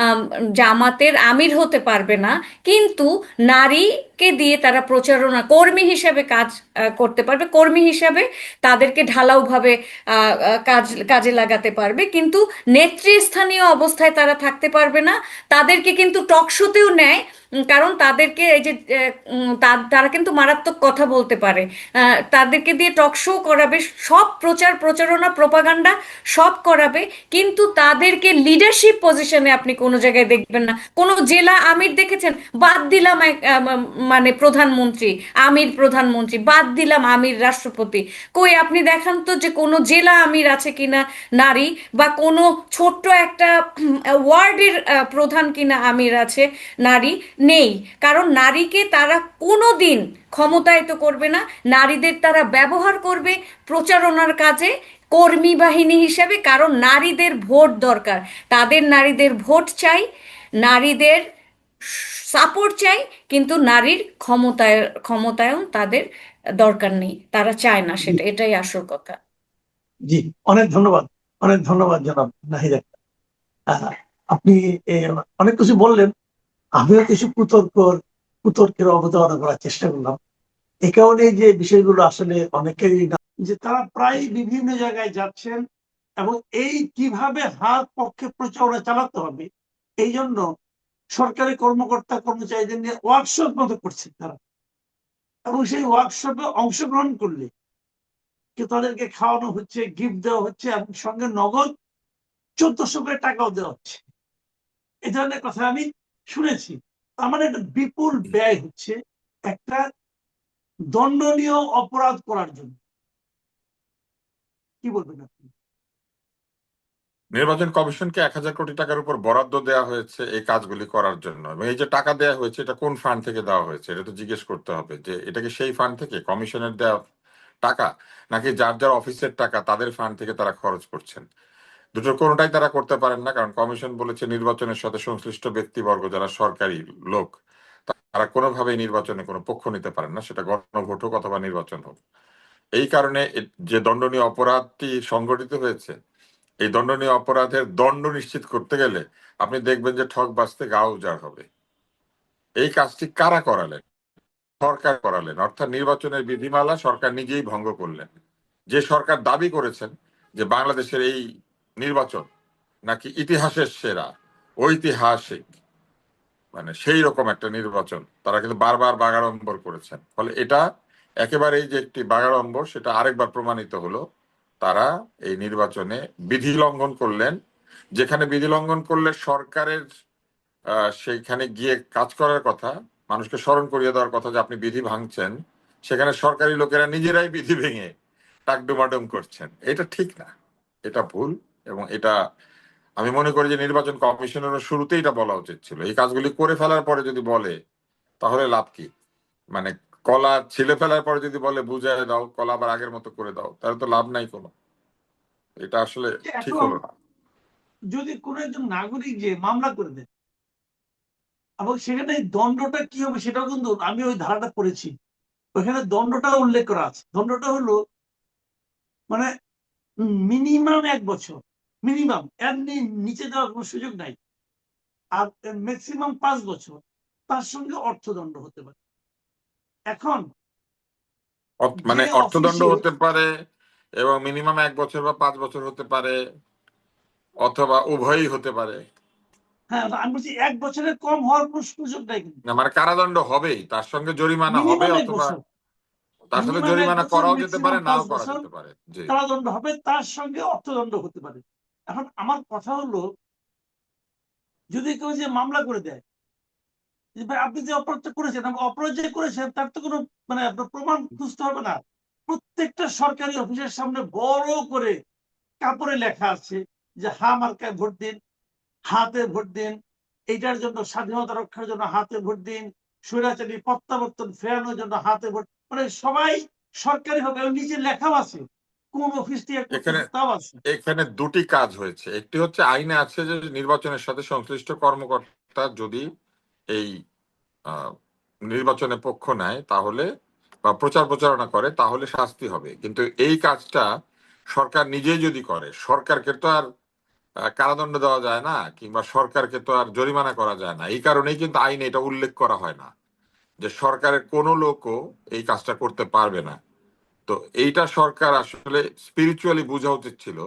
আম, জামাতের আমির হতে পারবে না। কিন্তু নারীকে দিয়ে তারা প্রচারণা কর্মী হিসেবে কাজ করতে পারবে, কর্মী হিসেবে তাদেরকে ঢালাওভাবে কাজে লাগাতে পারবে, কিন্তু নেতৃস্থানীয় অবস্থায় তারা থাকতে পারবে না। তাদেরকে কিন্তু টক শোতেও নেয়, কারণ তাদেরকে এই যে তারা কিন্তু মারাত্মক কথা বলতে পারে। তাদেরকে দিয়ে টক শো করাবে, সব প্রচার প্রচারণা প্রপাগান্ডা সব করাবে, কিন্তু তাদেরকে লিডারশিপ পজিশনে আপনি কোনো জায়গায় দেখবেন না। কোনো জেলা আমির দেখেছেন? বাদ দিলাম মানে প্রধানমন্ত্রী, আমির প্রধানমন্ত্রী বাদ দিলাম, আমির রাষ্ট্রপতি, কই আপনি দেখান তো যে কোনো জেলা আমির আছে কিনা নারী, বা কোনো ছোট্ট একটা ওয়ার্ডের প্রধান কিনা আমির আছে নারী? নেই। কারণ নারীকে তারা কোনো দিন ক্ষমতায়িত করবে না। নারীদের তারা ব্যবহার করবে প্রচারণার কাজে, কর্মী বাহিনী হিসেবে। কারণ নারীদের ভোট দরকার, তাদের নারীদের ভোট চাই, নারীদের সাপোর্ট চাই, কিন্তু নারীর ক্ষমতায়ন তাদের দরকার নেই, তারা চায় না জি সেটা, এটাই আসল কথা। জি, অনেক ধন্যবাদ, অনেক ধন্যবাদ জনাব নাহিদ আক্তার। আপনি অনেক কিছু বললেন, আমিও কিছু কুতর্কের অবতারণা করার চেষ্টা করলাম। এ কারণে যে বিষয়গুলো আসলে অনেকেরই যে তারা প্রায় বিভিন্ন জায়গায় যাচ্ছেন এবং এই কিভাবে হাত পক্ষে প্রচারণা চালাতে হবে এই জন্য সরকারি কর্মকর্তা কর্মচারীদের নিয়ে ওয়ার্কশপ মতো করছেন তারা। এবং সেই ওয়ার্কশপে অংশগ্রহণ করলে তাদেরকে খাওয়ানো হচ্ছে, গিফট দেওয়া হচ্ছে এবং সঙ্গে নগদ 1400 করে টাকাও দেওয়া হচ্ছে। এই ধরনের কথা আমি শুনেছি। তার মানে একটা বিপুল ব্যয় হচ্ছে একটা দণ্ডনীয় অপরাধ করার জন্য। কি বলবেন আপনি? নির্বাচন কমিশনকে 1,000 কোটি টাকার উপর বরাদ্দ দেওয়া হয়েছে এই কাজগুলি করার জন্য, এবং এই যে টাকা দেওয়া হয়েছে এটা কোন ফান্ড থেকে দেওয়া হয়েছে এটা তো জিজ্ঞেস করতে হবে, যে এটা কি সেই ফান্ড থেকে কমিশনের দেওয়া টাকা, নাকি যার যার অফিসের টাকা তাদের ফান্ড থেকে তারা খরচ করছেন। দুটোর কোনোটাই তারা করতে পারেন না, কারণ কমিশন বলেছে নির্বাচনের সাথে সংশ্লিষ্ট ব্যক্তিবর্গ যারা সরকারি লোক তারা কোনোভাবেই নির্বাচনে কোনো পক্ষ নিতে পারেন না, সেটা গণভোট হোক অথবা নির্বাচন হোক। এই কারণে যে দণ্ডনীয় অপরাধটি সংগঠিত হয়েছে, এই দণ্ডনীয় অপরাধের দণ্ড নিশ্চিত করতে গেলে আপনি দেখবেন যে ঠক বাজতে গা উজাড় হবে। এই কাজটি কারা করালেন? সরকার করালেন, অর্থাৎ নির্বাচনের বিধিমালা সরকার নিজেই ভঙ্গ করলেন। যে সরকার দাবি করেছেন যে বাংলাদেশের এই নির্বাচন নাকি ইতিহাসের সেরা, ঐতিহাসিক, মানে সেই রকম একটা নির্বাচন, তারা কিন্তু বারবার বাগাড়ম্বর করেছেন। ফলে এটা একেবারেই যে একটি বাগাড়ম্বর সেটা আরেকবার প্রমাণিত হলো। তারা এই নির্বাচনে বিধি লঙ্ঘন করলেন। যেখানে বিধি লঙ্ঘন করলে সরকারের সেইখানে গিয়ে কাজ করার কথা, মানুষকে স্মরণ করিয়ে দেওয়ার কথা যে আপনি বিধি ভাঙছেন, সেখানে সরকারি লোকেরা নিজেরাই বিধি ভেঙে টাকডুমাডুম করছেন। এটা ঠিক না, এটা ভুল। এবং এটা আমি মনে করি যে নির্বাচন কমিশনেরও শুরুতেই এটা বলা উচিত ছিল। এই কাজগুলি করে ফেলার পরে যদি বলে তাহলে লাভ কি? মানে কলা ছিলে ফেলার পরে যদি বলে বুঝায় দাও, কলা আবার আগের মতো করে দাও, তাহলে তো লাভ নাই কোনো। এটা আসলে ঠিক এখন হলো না। যদি কোনো একজন নাগরিক যে মামলা করে দেন এবং সেখানে দণ্ডটা কি হবে সেটাও কিন্তু আমি ওই ধারাটা পড়েছি, ওখানে দণ্ডটা উল্লেখ করা আছে। দণ্ডটা হলো মানে মিনিমাম 1 বছর, মিনিমাম, এর নিচে দেওয়ার কোনো সুযোগ নাই। আর ম্যাক্সিমাম 5 বছর, তার সঙ্গে অর্থদণ্ড হতে পারে। এখন যে মানে অর্থদণ্ড অফিসে, হতে পারে, এবং মিনিমাম 1 বছর বা 5 বছর হতে পারে, অথবা উভয়ই হতে পারে। হ্যাঁ আমি বলছি 1 বছরের কম হওয়ার কোনো সুযোগ নাই কিন্তু। না, মানে কারাদণ্ড হবেই, তার সঙ্গে জরিমানা হবে, মিনিমাম 1 অথবা বছর, তার সাথে মিনিমাম 1 জরিমানা বছর, করাও যেতে পারে, ম্যাক্সিমাম নাও 5 করা বছর যেতে পারে। জি। কারাদণ্ড হবে, তার সঙ্গে অর্থদণ্ড হতে পারে। এখন আমার কথা হলো, যদি কেউ যে মামলা করে দেয় যে ভাই আপনি যে অপরাধটা করেছেন, অপরাধ যে করেছেন তার তো কোনো মানে আপনার প্রমাণ খুঁজতে হবে না, প্রত্যেকটা সরকারি অফিসের সামনে বড় করে কাপড়ে লেখা আছে যে হা মার্কায় ভোট দিন, হাতে ভোট দিন, এইটার জন্য স্বাধীনতা রক্ষার জন্য হাতে ভোট দিন, স্বৈরাচারী প্রত্যাবর্তন ফেরানোর জন্য হাতে ভোট, মানে সবাই সরকারি হবে, নিচে লেখাও আছে কোন অফিস থেকে এখানে করতেছে তাও আছে। এখানে দুটি কাজ হয়েছে। একটি হচ্ছে আইনে আছে যে নির্বাচনের সাথে সংশ্লিষ্ট কর্মকর্তা যদি এই আহ, নির্বাচনে পক্ষ নেয় তাহলে বা প্রচার প্রচারণা করে তাহলে শাস্তি হবে, কিন্তু এই কাজটা সরকার নিজেই যদি করে, সরকারকে তো আর কারাদণ্ড দেওয়া যায় না, কিংবা সরকারকে তো আর জরিমানা করা যায় না। এই কারণেই কিন্তু আইনে এটা উল্লেখ করা হয় না যে সরকারের কোনো লোকও এই কাজটা করতে পারবে না। তো এইটা সরকার আসলে স্পিরিচুয়ালি বোঝা উচিত ছিল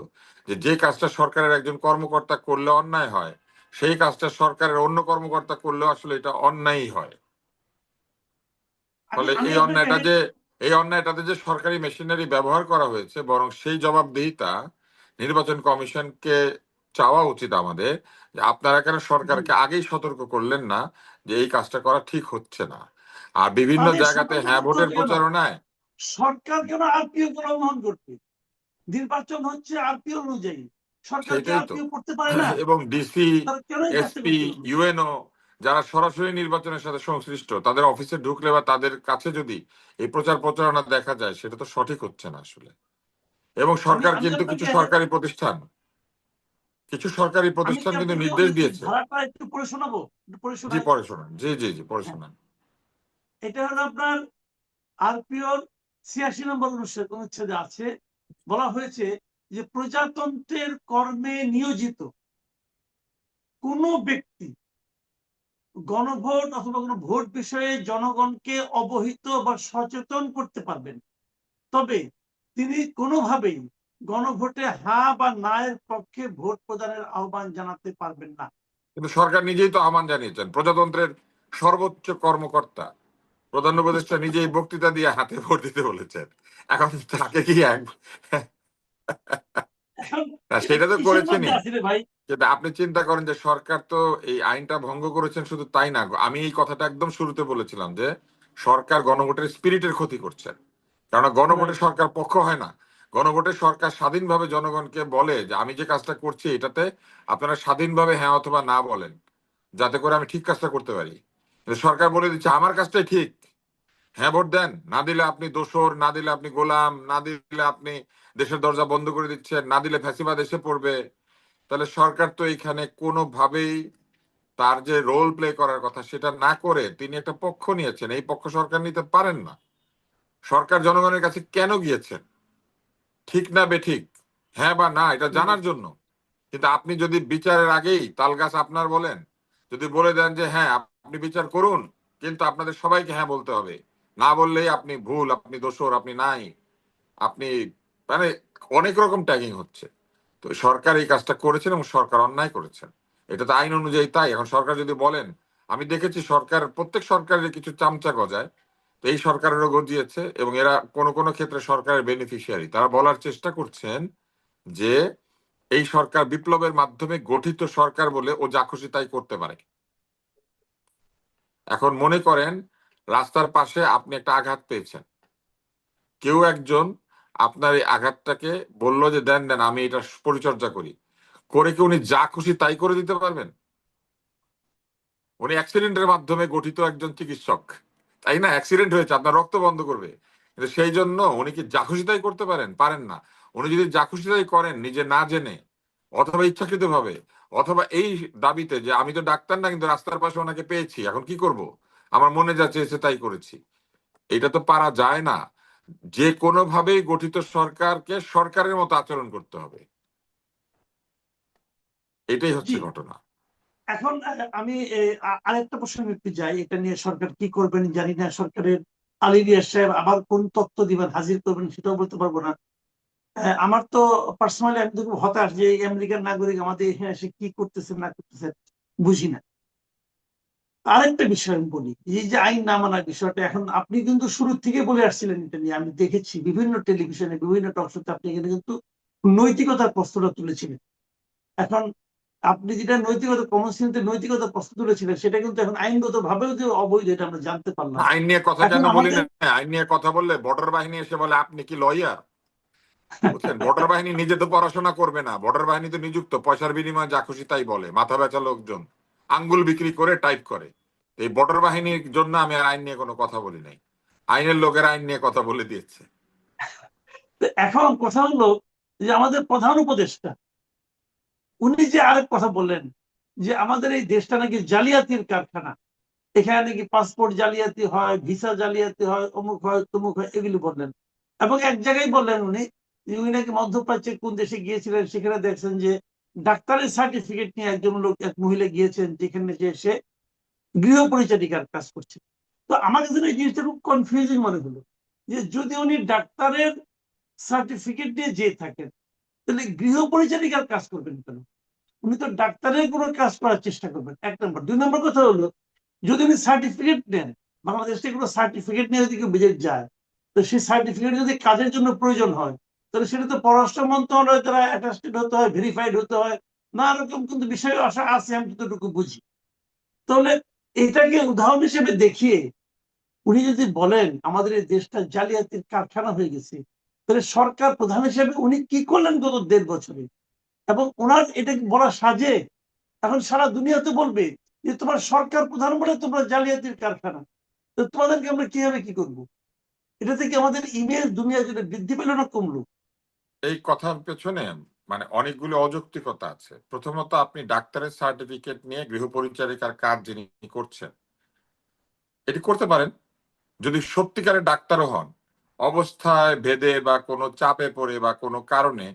যে যে কাজটা সরকারের একজন কর্মকর্তা করলে অন্যায় হয়, সেই কাজটা সরকারের অন্য কর্মকর্তা করলেও আসলে এটা অন্যায়ই হয়। আমি ফলে আমি এই আপনাকে অন্যায়টা যে এই অন্যায়টাতে যে সরকারি মেশিনারি ব্যবহার করা হয়েছে, বরং সেই জবাবদিহিতা নির্বাচন কমিশনকে চাওয়া উচিত আমাদের, যে আপনারা কেন সরকারকে আগেই সতর্ক করলেন না যে এই কাজটা করা ঠিক হচ্ছে না। আর বিভিন্ন তাদের জায়গাতে সতর্ক হ্যাঁ করতে ভোটের হবে কেন? প্রচারণায় সরকার কেন আরপিও কেন গ্রহণ করবে? নির্বাচন হচ্ছে আরপিও অনুযায়ী, সরকার কি সেটাই তো। আরপিও করতে পারে না? এবং ডিসি, তারা কেন এই কাজটা এসপি, করতে হবে? ইউএনও যারা সরাসরি নির্বাচনের সাথে সংশ্লিষ্ট, তাদের অফিসে ঢুকলে বা তাদের কাছে যদি এই প্রচার প্রচারণা দেখা যায়, সেটা তো সঠিক হচ্ছে না আসলে। এবং আমি সরকার আমি কিন্তু আপনাকে কিছু সরকারি আমি প্রতিষ্ঠান কি কিন্তু আপনাকে নির্দেশ ওই দিয়েছে। ধারাটা একটু পড়ে শোনাবো? একটু পড়ে জি শোনাই। পড়ে শোনান, জি জি জি পড়ে হ্যাঁ, শোনান। এটা হলো আপনার আরপিওর 86 নম্বর অনুচ্ছেদে আছে, বলা হয়েছে যে প্রজাতন্ত্রের কর্মে নিয়োজিত কোন ব্যক্তি গণভোট অথবা কোনো ভোট বিষয়ে জনগণকে অবহিত বা সচেতন করতে পারবেন, তবে তিনি কোনোভাবেই গণভোটে হা বা না এর পক্ষে ভোট প্রদানের আহ্বান জানাতে পারবেন না। কিন্তু সরকার নিজেই তো আহ্বান জানিয়েছেন, প্রজাতন্ত্রের সর্বোচ্চ কর্মকর্তা প্রধান উপদেষ্টা নিজেই বক্তৃতা দিয়ে হাতে ভোট দিতে বলেছেন। এখন তাকে কি এক এখন না, সেটা তো কিসের মধ্যে করেছেনই। আছে রে ভাই? কিন্তু আপনি চিন্তা করেন যে সরকার তো এই আইনটা ভঙ্গ করেছেন, শুধু তাই না, আমি এই কথাটা একদম শুরুতে বলেছিলাম যে সরকার গণভোটের স্পিরিটের ক্ষতি করছেন। কারণ গণভোটে রাইট। সরকার পক্ষ হয় না। গণভোটে সরকার স্বাধীনভাবে জনগণকে বলে যে আমি যে কাজটা করছি এটাতে আপনারা স্বাধীনভাবে হ্যাঁ অথবা না বলেন, যাতে করে আমি ঠিক কাজটা করতে পারি। কিন্তু সরকার বলে দিচ্ছে আমার কাজটাই ঠিক, হ্যাঁ ভোট দেন, না দিলে আপনি দোসর, না দিলে আপনি গোলাম, না দিলে আপনি দেশের দরজা বন্ধ করে দিচ্ছেন, না দিলে ফ্যাসিবাদ এসে পড়বে। তাহলে সরকার তো এখানে কোনোভাবেই তার যে রোল প্লে করার কথা সেটা না করে তিনি একটা পক্ষ নিয়েছেন। এই পক্ষ সরকার নিতে পারেন না। সরকার জনগণের কাছে কেন গিয়েছেন? ঠিক না বেঠিক, হ্যাঁ বা না, এটা জানার জন্য। কিন্তু আপনি যদি বিচারের আগেই তাল গাছ আপনার বলেন, যদি বলে দেন যে হ্যাঁ আপনি বিচার করুন, কিন্তু আপনাদের সবাইকে হ্যাঁ বলতে হবে, না বললেই আপনি ভুল, আপনি দোষর, আপনি নাই, আপনি, মানে অনেক রকম ট্যাগিং হচ্ছে। তো সরকার এই কাজটা করেছেন এবং সরকার অন্যায় করেছেন, এটা তো আইন অনুযায়ী তাই। এখন সরকার যদি বলেন, আমি দেখেছি সরকার, প্রত্যেক সরকারের কিছু চামচা গজায়, তো এই সরকারেরও গজিয়েছে এবং এরা কোন কোন ক্ষেত্রে সরকারের বেনিফিশিয়ারি। তারা বলার চেষ্টা করছেন যে এই সরকার বিপ্লবের মাধ্যমে গঠিত সরকার বলে ও যা খুশি তাই করতে পারে। এখন মনে করেন রাস্তার পাশে আপনি একটা আঘাত পেয়েছেন, কেউ একজন আপনার এই আঘাতটাকে বললো যে দেন দেন আমি এটা পরিচর্যা করি, করে কি উনি যা খুশি তাই করে দিতে পারবেন? উনি অ্যাক্সিডেন্টের মাধ্যমে গঠিত একজন চিকিৎসক, তাই না? অ্যাক্সিডেন্ট হয়েছে, আপনার রক্ত বন্ধ করবে, কিন্তু সেই জন্য উনি কি যা খুশি তাই করতে পারেন না। উনি যদি যা খুশি তাই করেন নিজে না জেনে অথবা ইচ্ছাকৃত ভাবে, অথবা এই দাবিতে যে আমি তো ডাক্তার না কিন্তু রাস্তার পাশে ওনাকে পেয়েছি, এখন কি করব, আমার মনে যা চেয়েছে তাই করেছি, এটা তো পারা যায় না। যে কোনো ভাবেই গঠিত সরকারকে সরকারের মতো আচরণ করতে হবে, এটাই জি, হচ্ছে ঘটনা। এখন আমি আরেকটা প্রসঙ্গে একটু যাই, এটা নিয়ে সরকার কি করবেন জানি না। সরকারের আলী রিয়াজ সাহেব আবার কোন তথ্য দিবেন, হাজির করবেন, সেটাও বলতে পারবো না। আমার তো পার্সোনালি আমি তো খুব হতাশ যে এই আমেরিকান নাগরিক আমাদের এখানে এসে কি করতেছে না করতেছে বুঝি না। আরেকটা বিষয় আমি বলি, এই যে আইন না মানার বিষয়টা, এখন আপনি কিন্তু শুরু থেকে বলে আসছিলেন এটা নিয়ে, আমি দেখেছি বিভিন্ন টেলিভিশনে বিভিন্ন টক শোতে আপনি এখানে কিন্তু নৈতিকতার প্রশ্নটা তুলেছিলেন। এখন আপনি যেটা নৈতিকতা কমন সেন্সে নৈতিকতা প্রশ্ন তুলেছিলেন সেটা কিন্তু এখন আইনগত ভাবেও যে অবৈধ এটা আমরা জানতে পারলাম। আইন নিয়ে কথা এখন কেন বলি আমাদের না, আইন নিয়ে কথা বললে বর্ডার বাহিনী এসে বলে আপনি কি লয়ার। বুঝছেন, বর্ডার বাহিনী নিজে তো পড়াশোনা করবে না, বর্ডার বাহিনী তো নিযুক্ত, পয়সার বিনিময়ে যা খুশি তাই বলে, মাথা বেচা লোকজন আঙ্গুল বিক্রি করে টাইপ করে। এই বর্ডার বাহিনীর জন্য আমি আর আইন নিয়ে কোনো কথা বলি নাই, আইনের লোকের আইন নিয়ে কথা বলে দিয়েছে। এখন কথা হলো যে আমাদের প্রধান উপদেষ্টা উনি যে আরেক কথা বললেন যে আমাদের এই দেশটা নাকি জালিয়াতির কারখানা, এখানে নাকি পাসপোর্ট জালিয়াতি হয়, ভিসা জালিয়াতি হয়, অমুক হয় তমুক হয়, এগুলি বললেন। এবং এক জায়গায় বললেন উনি যে উনি নাকি মধ্যপ্রাচ্যের কোন দেশে গিয়েছিলেন, সেখানে দেখছেন যে ডাক্তারের সার্টিফিকেট নিয়ে একজন লোক, এক মহিলা গিয়েছেন, যেখানে যে সে গৃহ পরিচারিকার কাজ করছে। তো আমার কাছে এই জিনিসটা খুব কনফিউজিং মনে হলো যে যদি উনি ডাক্তারের সার্টিফিকেট নিয়ে যেয়ে থাকেন তাহলে গৃহ পরিচারিকার কাজ করবেন কেন? উনি তো ডাক্তারের কোনো কাজ করার চেষ্টা করবেন, এক নম্বর। দুই নম্বর কথা হলো যদি উনি সার্টিফিকেট নেন, বাংলাদেশ থেকে কোনো সার্টিফিকেট নিয়ে যদি কেউ বিদেশ যায়, তো সেই সার্টিফিকেট যদি কাজের জন্য প্রয়োজন হয় তাহলে সেটা তো পররাষ্ট্র মন্ত্রণালয় দ্বারা অ্যাটাস্টেড হতে হয়, ভেরিফাইড হতে হয়, নানা রকম কিন্তু বিষয় আশা আছে, আমি যতটুকু বুঝি। তাহলে এটাকে উদাহরণ হিসেবে দেখিয়ে উনি যদি বলেন আমাদের এই দেশটা জালিয়াতির কারখানা হয়ে গেছে, তাহলে সরকার প্রধান হিসেবে উনি কি করলেন গত 1.5 বছরে? এবং ওনার এটা বলা সাজে? এখন সারা দুনিয়া তো বলবে যে তোমার সরকার প্রধান বলে তোমরা জালিয়াতির কারখানা, তো তোমাদেরকে আমরা কিভাবে কি করব? এটা থেকে আমাদের ইমেজ দুনিয়া জুড়ে বৃদ্ধি পেল না কমলো? এই কথার পেছনে মানে অনেকগুলো অযৌক্তিকতা আছে। প্রথমত, আপনি ডাক্তারের সার্টিফিকেট নিয়ে গৃহ পরিচারিকার কাজ যিনি করছেন এটি করতে পারেন যদি সত্যিকারের ডাক্তারও হন। অবস্থায় ভেদে বা কোনো চাপে পড়ে বা কোনো কারণে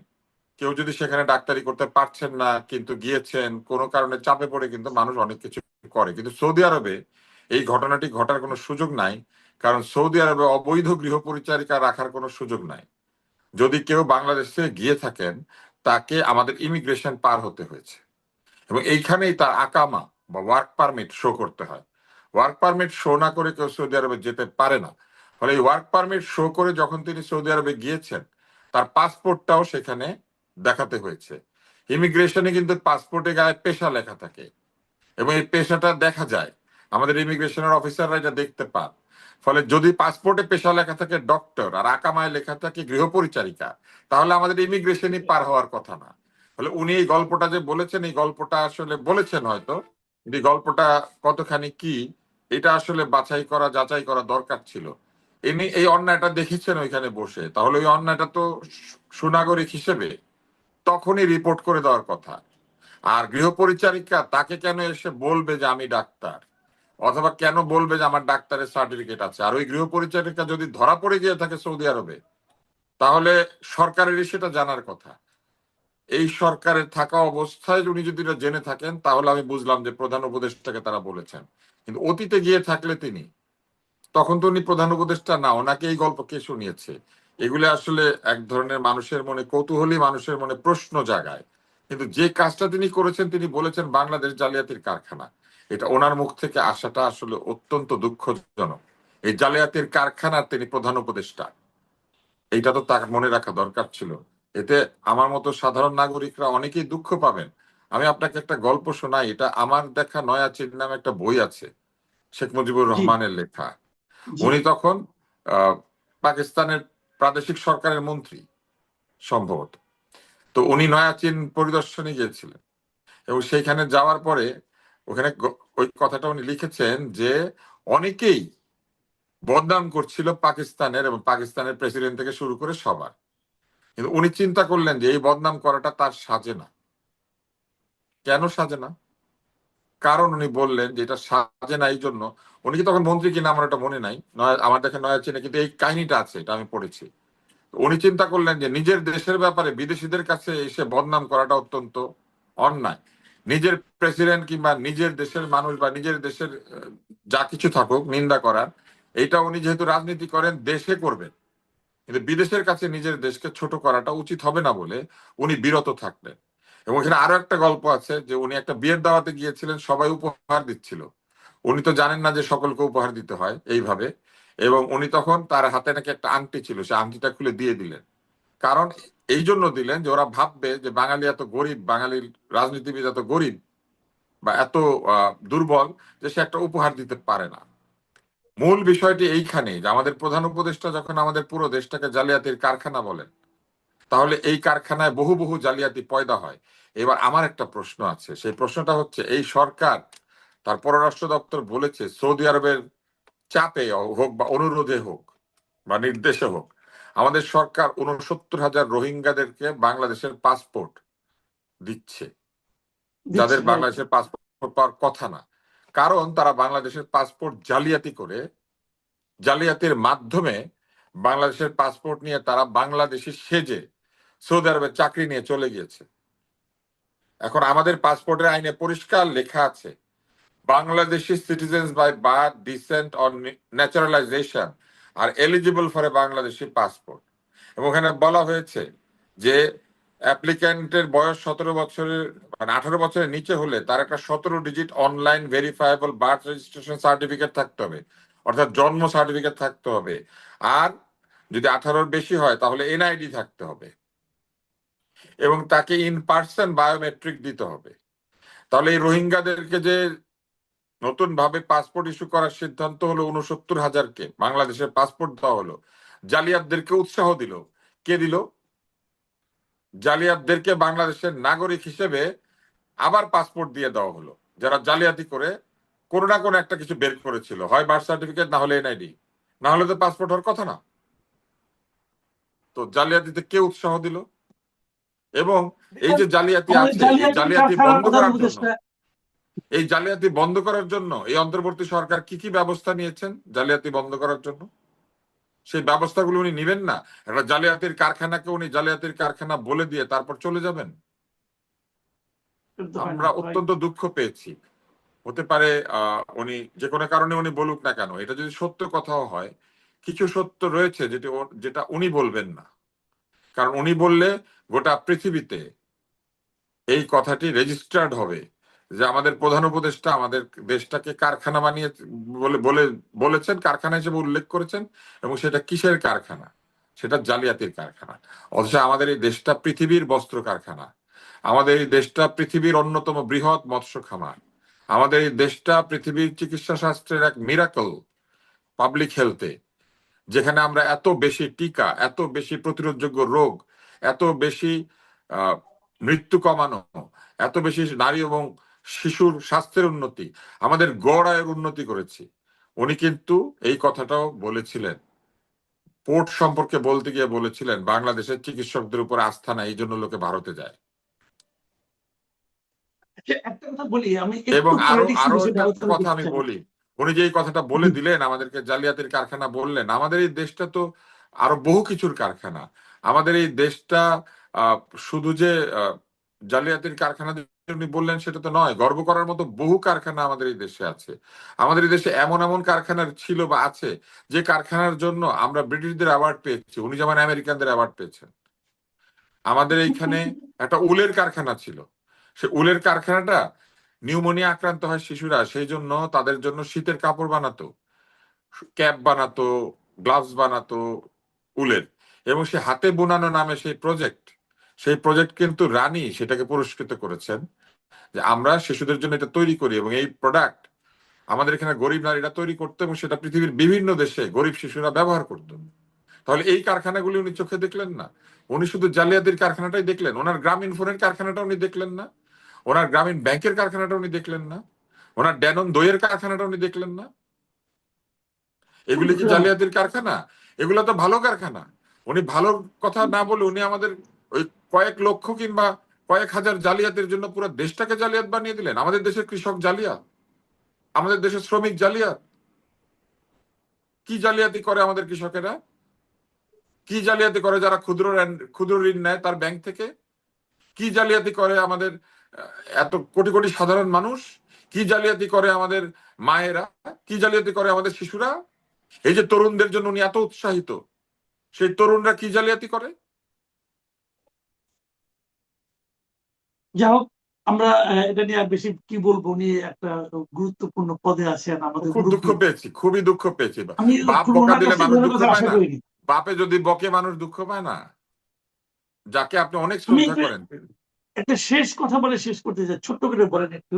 কেউ যদি সেখানে ডাক্তারি করতে পারছেন না কিন্তু গিয়েছেন, কোনো কারণে চাপে পড়ে কিন্তু মানুষ অনেক কিছু করে। কিন্তু সৌদি আরবে এই ঘটনাটি ঘটার কোনো সুযোগ নাই, কারণ সৌদি আরবে অবৈধ গৃহ পরিচারিকা রাখার কোনো সুযোগ নাই। যদি কেউ বাংলাদেশে গিয়ে থাকেন তাকে আমাদের ইমিগ্রেশন পার হতে হয়েছে এবং এইখানেই তার আকামা বা ওয়ার্ক পারমিট শো করতে হয়। ওয়ার্ক পারমিট শো না করে কেউ সৌদি আরবে যেতে পারে না। ফলে এই ওয়ার্ক পারমিট শো করে যখন তিনি সৌদি আরবে গিয়েছেন তার পাসপোর্টটাও সেখানে দেখাতে হয়েছে। ইমিগ্রেশনে কিন্তু পাসপোর্টে গায়ে পেশা লেখা থাকে এবং এই পেশাটা দেখা যায়, আমাদের ইমিগ্রেশনের অফিসাররা এটা দেখতে পান। ফলে যদি পাসপোর্টে পেশা লেখা থাকে ডক্টর আর আকামায় লেখা থাকে গৃহ পরিচারিকা, তাহলে আমাদের ইমিগ্রেশনই পার হওয়ার কথা না। ফলে উনি এই গল্পটা যে বলেছেন, এই গল্পটা আসলে বলেছেন হয়তো, কিন্তু এই গল্পটা কতখানি কি এটা আসলে বাছাই করা, যাচাই করা দরকার ছিল। ইনি এই অন্যায়টা দেখেছেন ওইখানে বসে, তাহলে ওই অন্যায়টা তো সুনাগরিক হিসেবে তখনই রিপোর্ট করে দেওয়ার কথা। আর গৃহ পরিচারিকা তাকে কেন এসে বলবে যে আমি ডাক্তার, অথবা কেন বলবে যে আমার ডাক্তারের সার্টিফিকেট আছে? আর ওই গৃহ পরিচারিকা যদি ধরা পড়ে গিয়ে থাকে সৌদি আরবে, তাহলে সরকারেরই সেটা জানার কথা। এই সরকারের থাকা অবস্থায় উনি যদি এটা জেনে থাকেন তাহলে আমি বুঝলাম যে প্রধান উপদেষ্টাকে তারা বলেছেন, কিন্তু অতীতে গিয়ে থাকলে তিনি, তখন তো উনি প্রধান উপদেষ্টা না, ওনাকে এই গল্প কে শুনিয়েছে? এগুলো আসলে এক ধরনের মানুষের মনে কৌতূহলী মানুষের মনে প্রশ্ন জাগায়। কিন্তু যে কাজটা তিনি করেছেন, তিনি বলেছেন বাংলাদেশ জালিয়াতির কারখানা, এটা ওনার মুখ থেকে আসাটা আসলে অত্যন্ত দুঃখজনক। এই জালিয়াতির কারখানার তিনি প্রধান উপদেষ্টা, এইটা তো তার মনে রাখা দরকার ছিল। এতে আমার মতো সাধারণ নাগরিকরা অনেকেই দুঃখ পাবেন। আমি আপনাকে একটা গল্প শোনাই, এটা আমার দেখা নয়া চিন নামে একটা বই আছে, শেখ মুজিবুর জি, রহমানের লেখা। জি, উনি তখন আহ, পাকিস্তানের প্রাদেশিক সরকারের মন্ত্রী সম্ভবত। তো উনি নয়া চীন পরিদর্শনে গিয়েছিলেন এবং সেইখানে যাওয়ার পরে ওখানে ওই কথাটা উনি লিখেছেন যে অনেকেই বদনাম করছিল পাকিস্তানের এবং পাকিস্তানের প্রেসিডেন্ট থেকে শুরু করে সবার, কিন্তু উনি চিন্তা করলেন যে এই বদনাম করাটা তার সাজে না। কেন সাজে না? কারণ উনি বললেন যে এটা সাজে না এই জন্য, উনি কি তখন মন্ত্রী কিনা আমার এটা মনে নাই, আমার দেখে নয়া চীনে কিন্তু এই কাহিনীটা আছে, এটা আমি পড়েছি। উনি চিন্তা করলেন যে নিজের দেশের ব্যাপারে বিদেশিদের কাছে এসে বদনাম করাটা অত্যন্ত অন্যায়। নিজের প্রেসিডেন্ট কিংবা নিজের দেশের মানুষ বা নিজের দেশের যা কিছু থাকুক নিন্দা করার, এটা উনি যেহেতু রাজনীতি করেন দেশে করবেন, কিন্তু বিদেশের কাছে নিজের দেশকে ছোট করাটা উচিত হবে না বলে উনি বিরত থাকলেন। এবং এখানে আরো একটা গল্প আছে যে উনি একটা বিয়ের দাওয়াতে গিয়েছিলেন, সবাই উপহার দিচ্ছিল, উনি তো জানেন না যে সকলকে উপহার দিতে হয় এইভাবে, এবং উনি তখন তার হাতে নাকি একটা আংটি ছিল, সে আংটিটা খুলে দিয়ে দিলেন। কারণ এই জন্য দিলেন যে ওরা ভাববে যে বাঙালি এত গরিব, বাঙালির রাজনীতিবিদ এত গরিব বা এত দুর্বল যে সে একটা উপহার দিতে পারে না। মূল বিষয়টি এইখানেই যে আমাদের প্রধান উপদেষ্টা যখন আমাদের পুরো দেশটাকে জালিয়াতির কারখানা বলেন, তাহলে এই কারখানায় বহু বহু জালিয়াতি পয়দা হয়। এবার আমার একটা প্রশ্ন আছে, সেই প্রশ্নটা হচ্ছে এই সরকার তার পররাষ্ট্র দপ্তর বলেছে সৌদি আরবের চাপে হোক বা অনুরোধে হোক বা নির্দেশে হোক আমাদের সরকার 69,000 রোহিঙ্গাদেরকে বাংলাদেশের পাসপোর্ট দিচ্ছে, যাদের দিচ্ছে, রাইট। বাংলাদেশের পাসপোর্ট পাওয়ার কথা না। কারণ তারা বাংলাদেশের পাসপোর্ট জালিয়াতি করে, জালিয়াতির মাধ্যমে বাংলাদেশের পাসপোর্ট নিয়ে তারা বাংলাদেশি সেজে সৌদি আরবে চাকরি নিয়ে চলে গিয়েছে। এখন আমাদের পাসপোর্টের আইনে পরিষ্কার লেখা আছে Bangladeshi citizens by birth, descent or naturalisation are eligible for a Bangladeshi passport. এবং ওখানে বলা হয়েছে যে অ্যাপ্লিক্যান্টের বয়স 17 বছরের মানে 18 বছরের নিচে হলে তার একটা 17 digit online verifiable birth registration certificate থাকতে হবে, অর্থাৎ জন্ম সার্টিফিকেট থাকতে হবে। আর যদি 18-র বেশি হয় তাহলে এনআইডি থাকতে হবে এবং তাকে ইন পার্সন বায়োমেট্রিক দিতে হবে। তাহলে এই রোহিঙ্গাদেরকে যে নতুন ভাবে পাসপোর্ট ইস্যু করার সিদ্ধান্ত হলো, 69,000-কে বাংলাদেশের পাসপোর্ট দেওয়া হলো, জালিয়াতদেরকে উৎসাহ দিল। কে দিল? জালিয়াতদেরকে বাংলাদেশের নাগরিক হিসেবে আবার পাসপোর্ট দিয়ে দেওয়া হলো, যারা জালিয়াতি করে কোনো না কোনো একটা কিছু বের করেছিল, হয় বার্থ সার্টিফিকেট না হলে এনআইডি, না হলে তো পাসপোর্ট হওয়ার কথা না। তো জালিয়াতিতে কে উৎসাহ দিল? এবং এই যে জালিয়াতি আমাদের আছে, এই জালিয়াতির জালিয়াতি কারখানার বন্ধ প্রধান করার জন্য, উপদেষ্টা। এই জালিয়াতি বন্ধ করার জন্য এই অন্তর্বর্তী সরকার কি কি ব্যবস্থা নিয়েছেন জালিয়াতি বন্ধ করার জন্য? সেই ব্যবস্থাগুলো উনি নিবেন না? একটা জালিয়াতির কারখানাকে উনি জালিয়াতির কারখানা বলে দিয়ে তারপর চলে যাবেন? করতে হয় না, আমরা রাইট। অত্যন্ত দুঃখ পেয়েছি। হতে পারে উনি যে কোনো কারণে উনি বলুক না কেন, এটা যদি সত্য কথাও হয়, কিছু সত্য রয়েছে যেটা উনি বলবেন না। কারণ উনি বললে গোটা পৃথিবীতে এই কথাটি রেজিস্টার্ড হবে যে আমাদের প্রধান উপদেষ্টা আমাদের দেশটাকে কারখানা বানিয়ে বলে বলে বলেছেন, কারখানা হিসেবে উল্লেখ করেছেন। এবং সেটা কিসের কারখানা? সেটা জালিয়াতির কারখানা। অথচ আমাদের এই দেশটা পৃথিবীর বস্ত্র কারখানা, আমাদের এই দেশটা পৃথিবীর অন্যতম বৃহৎ মৎস্য খামার, আমাদের এই দেশটা পৃথিবীর চিকিৎসা শাস্ত্রের এক মিরাকল পাবলিক হেলথে, যেখানে আমরা এত বেশি টিকা, এত বেশি প্রতিরোধযোগ্য রোগ, এত বেশি আহ, মৃত্যু কমানো, এত বেশি নারী এবং শিশুর স্বাস্থ্যের উন্নতি, আমাদের গড় আয়ের উন্নতি করেছি। উনি কিন্তু এই কথাটাও বলেছিলেন, পোর্ট সম্পর্কে বলতে গিয়ে বলেছিলেন বাংলাদেশের চিকিৎসকদের উপর আস্থা নাই, এই জন্য লোকে ভারতে যায়। আচ্ছা, একটা কথা বলি, আমি এবং একটু আরো পলিটিক্স আরো বিষয়ে একটা আলোচনা কথা করতে আমি চাই। বলি, উনি যে এই কথাটা বলে দিলেন আমাদেরকে জালিয়াতির কারখানা বললেন, আমাদের এই দেশটা তো আরো বহু কিছুর কারখানা। আমাদের এই দেশটা আহ, শুধু যে জালিয়াতির কারখানা যে উনি বললেন সেটা তো নয়, গর্ব করার মতো বহু কারখানা আমাদের এই দেশে আছে। আমাদের এই দেশে এমন এমন কারখানা ছিল বা আছে যে কারখানার জন্য আমরা ব্রিটিশদের অ্যাওয়ার্ড পেয়েছি, উনি যেমন আমেরিকানদের অ্যাওয়ার্ড পেয়েছেন। আমাদের এইখানে একটা উলের কারখানা ছিল, সে উলের কারখানাটা নিউমোনিয়া আক্রান্ত হয় শিশুরা, সেই জন্য তাদের জন্য শীতের কাপড় বানাতো, ক্যাপ বানাতো, গ্লাভস বানাতো উলের। এবং সে হাতে বোনানো নামে সেই প্রজেক্ট কিন্তু রানী সেটাকে পুরস্কৃত করেছেন যে আমরা শিশুদের জন্য এটা তৈরি করি, এবং এই প্রোডাক্ট আমাদের এখানে গরিব নারীরা তৈরি করতো এবং সেটা পৃথিবীর বিভিন্ন দেশে গরিব শিশুরা ব্যবহার করতো। তাহলে এই কারখানাগুলি উনি চোখে দেখলেন না? উনি শুধু জালিয়াতির কারখানাটাই দেখলেন, ওনার গ্রামীণ ফোনের কারখানাটা উনি দেখলেন না, ওনার গ্রামীণ ব্যাংকের কারখানাটা উনি দেখলেন না, ওনার ড্যানন দইয়ের কারখানাটা উনি দেখলেন না? এগুলি কি জালিয়াতির কারখানা? এগুলো তো ভালো কারখানা। উনি ভালো কথা না বলে উনি আমাদের ওই কয়েক লক্ষ কিংবা কয়েক হাজার জালিয়াতের জন্য পুরো দেশটাকে জালিয়াত বানিয়ে দিলেন। আমাদের দেশের কৃষক জালিয়াত, আমাদের দেশের শ্রমিক জালিয়াত। কি জালিয়াতি করে আমাদের কৃষকেরা? কি জালিয়াতি করে যারা ক্ষুদ্র ঋণ নেয় তার ব্যাংক থেকে? কি জালিয়াতি করে আমাদের এত কোটি কোটি সাধারণ মানুষ? কি জালিয়াতি করে আমাদের মায়েরা? কি জালিয়াতি করে আমাদের শিশুরা? এই যে তরুণদের জন্য উনি এত উৎসাহিত, সেই তরুণরা কি জালিয়াতি করে? যাই হোক, আমরা এটা নিয়ে আর বেশি কি বলবো, উনি একটা গুরুত্বপূর্ণ পদে আছেন, আমাদের খুব দুঃখ মুরব্বী। পেয়েছি, খুবই দুঃখ পেয়েছি। আমি বাপ খুব বকা ওনার দিলে কাছে মানুষ ধন্যবাদ দুঃখ পায় আশা না? করিনি। বাপে যদি বকে মানুষ দুঃখ পায় না? যাকে আপনি অনেক আমি শ্রদ্ধা করেন। একটা শেষ কথা বলে শেষ করতে চাই, ছোট্ট করে বলেন একটু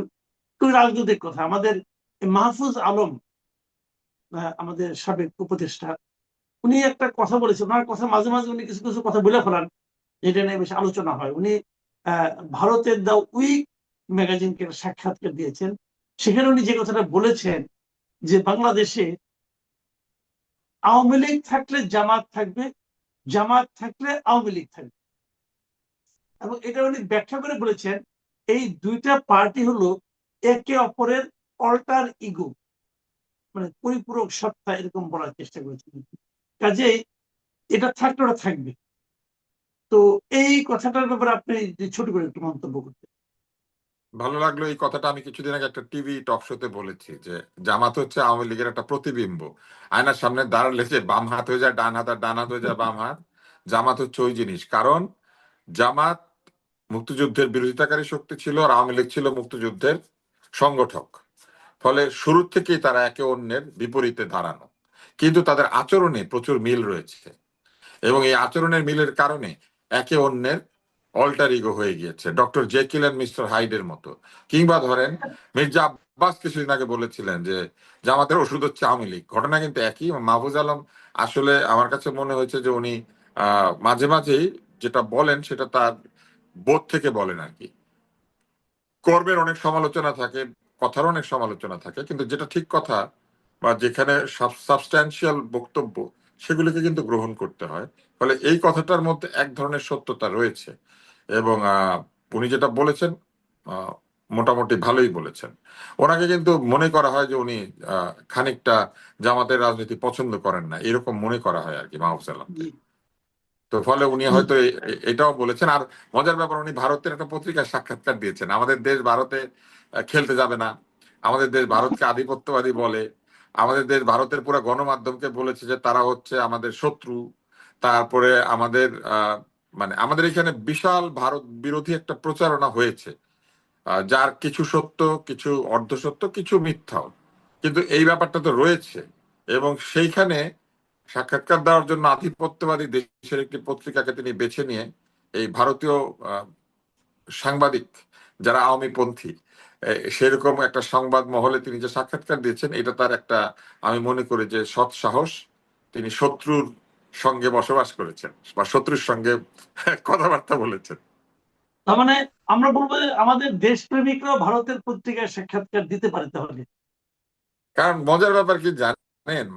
একটু রাজনৈতিক কথা। আমাদের মাহফুজ আলম, আমাদের সাবেক উপদেষ্টা, উনি একটা কথা বলেছেন। ওনার কথা মাঝে মাঝে উনি কিছু কিছু কথা বলে ফেলান, যেটা নিয়ে বেশ আলোচনা হয়। উনি ভারতের দ্য উইক ম্যাগাজিনকে সাক্ষাৎকার দিয়েছেন। সেখানে উনি যে কথাটা বলেছেন যে বাংলাদেশে আওয়ামী লীগ থাকলে জামাত থাকবে, জামাত থাকলে আওয়ামী লীগ থাকবে। এবং এটা উনি ব্যাখ্যা করে বলেছেন এই দুইটা পার্টি হলো একে অপরের অল্টার ইগো, মানে পরিপূরক সত্তা, এরকম বলার চেষ্টা করেছেন। কাজেই এটা থাকলে ওটা থাকবে। তো এই কথাটার ব্যাপারে আপনি ছোট করে একটু মন্তব্য করতেন। ভালো লাগলো এই কথাটা। আমি কিছুদিন আগে একটা টিভি টক শোতে বলেছি যে জামাত হচ্ছে আওয়ামী লীগের একটা প্রতিবিম্ব। আয়নার সামনে দাঁড়ালে যে বাম হাত হয়ে যায় ডান হাত, আর ডান হাত হয়ে যায় বাম হাত। জামাত হচ্ছে ওই জিনিস। কারণ জামাত মুক্তিযুদ্ধের বিরোধিতাকারী শক্তি ছিল, আর আওয়ামী লীগ ছিল মুক্তিযুদ্ধের সংগঠক। ফলে শুরু থেকেই তারা একে অন্যের বিপরীতে দাঁড়ানো, কিন্তু তাদের আচরণে প্রচুর মিল রয়েছে, এবং এই আচরণের মিলের কারণে একে অন্যের অল্টার ইগো হয়ে গিয়েছে, ডক্টর জেকিল অ্যান্ড মিস্টার হাইডের মতো। কিংবা ধরেন মির্জা আব্বাস কিছুদিন আগে বলেছিলেন যে জামাতের ওষুধ হচ্ছে আওয়ামী লীগ। ঘটনা কিন্তু একই। মাহফুজ আলম আসলে আমার কাছে মনে হয়েছে যে উনি মাঝে মাঝেই যেটা বলেন সেটা তার বোধ থেকে বলেন আর কি। কর্মের অনেক সমালোচনা থাকে, কথার অনেক সমালোচনা থাকে, কিন্তু যেটা ঠিক কথা বা যেখানে সাবস্ট্যান্সিয়াল বক্তব্য, সেগুলিকে কিন্তু গ্রহণ করতে হয়। ফলে এই কথাটার মধ্যে এক ধরনের সত্যতা রয়েছে, এবং উনি যেটা বলেছেন আহ, মোটামুটি ভালোই বলেছেন। ওনাকে কিন্তু মনে করা হয় যে উনি খানিকটা জামাতের রাজনীতি পছন্দ করেন না, এরকম মনে করা হয় আর কি মাহফুজ আলমকে। জি তো ফলে উনি জি হয়তো এটাও বলেছেন। আর মজার ব্যাপার, উনি ভারতের একটা পত্রিকার সাক্ষাৎকার দিয়েছেন। আমাদের দেশ ভারতে খেলতে যাবে না, আমাদের দেশ ভারতকে আধিপত্যবাদী বলে, আমাদের দেশ ভারতের পুরো গণমাধ্যমকে বলেছে যে তারা হচ্ছে আমাদের শত্রু। তারপরে আমাদের মানে আমাদের এখানে বিশাল ভারত বিরোধী একটা প্রচারণা হয়েছে, যার কিছু সত্য, কিছু অর্ধসত্য, কিছু মিথ্যাও, কিন্তু এই ব্যাপারটা তো রয়েছে। এবং সেইখানে সাক্ষাৎকার দেওয়ার জন্য আধিপত্যবাদী দেশের একটি পত্রিকাকে তিনি বেছে নিয়ে এই ভারতীয় আহ, সাংবাদিক যারা আওয়ামী পন্থী, সেরকম একটা সংবাদ মহলে তিনি যে সাক্ষাৎকার দিয়েছেন, এটা তার একটা, আমি মনে করি যে সৎ সাহস। তিনি শত্রুর সঙ্গে বসবাস করেছেন বা শত্রুর সঙ্গে কথাবার্তা বলেছেন। তার মানে আমরা বলবো যে আমাদের দেশপ্রেমিকরাও ভারতের পত্রিকায় সাক্ষাৎকার দিতে পারে তাহলে। কারণ মজার ব্যাপার কি জানেন,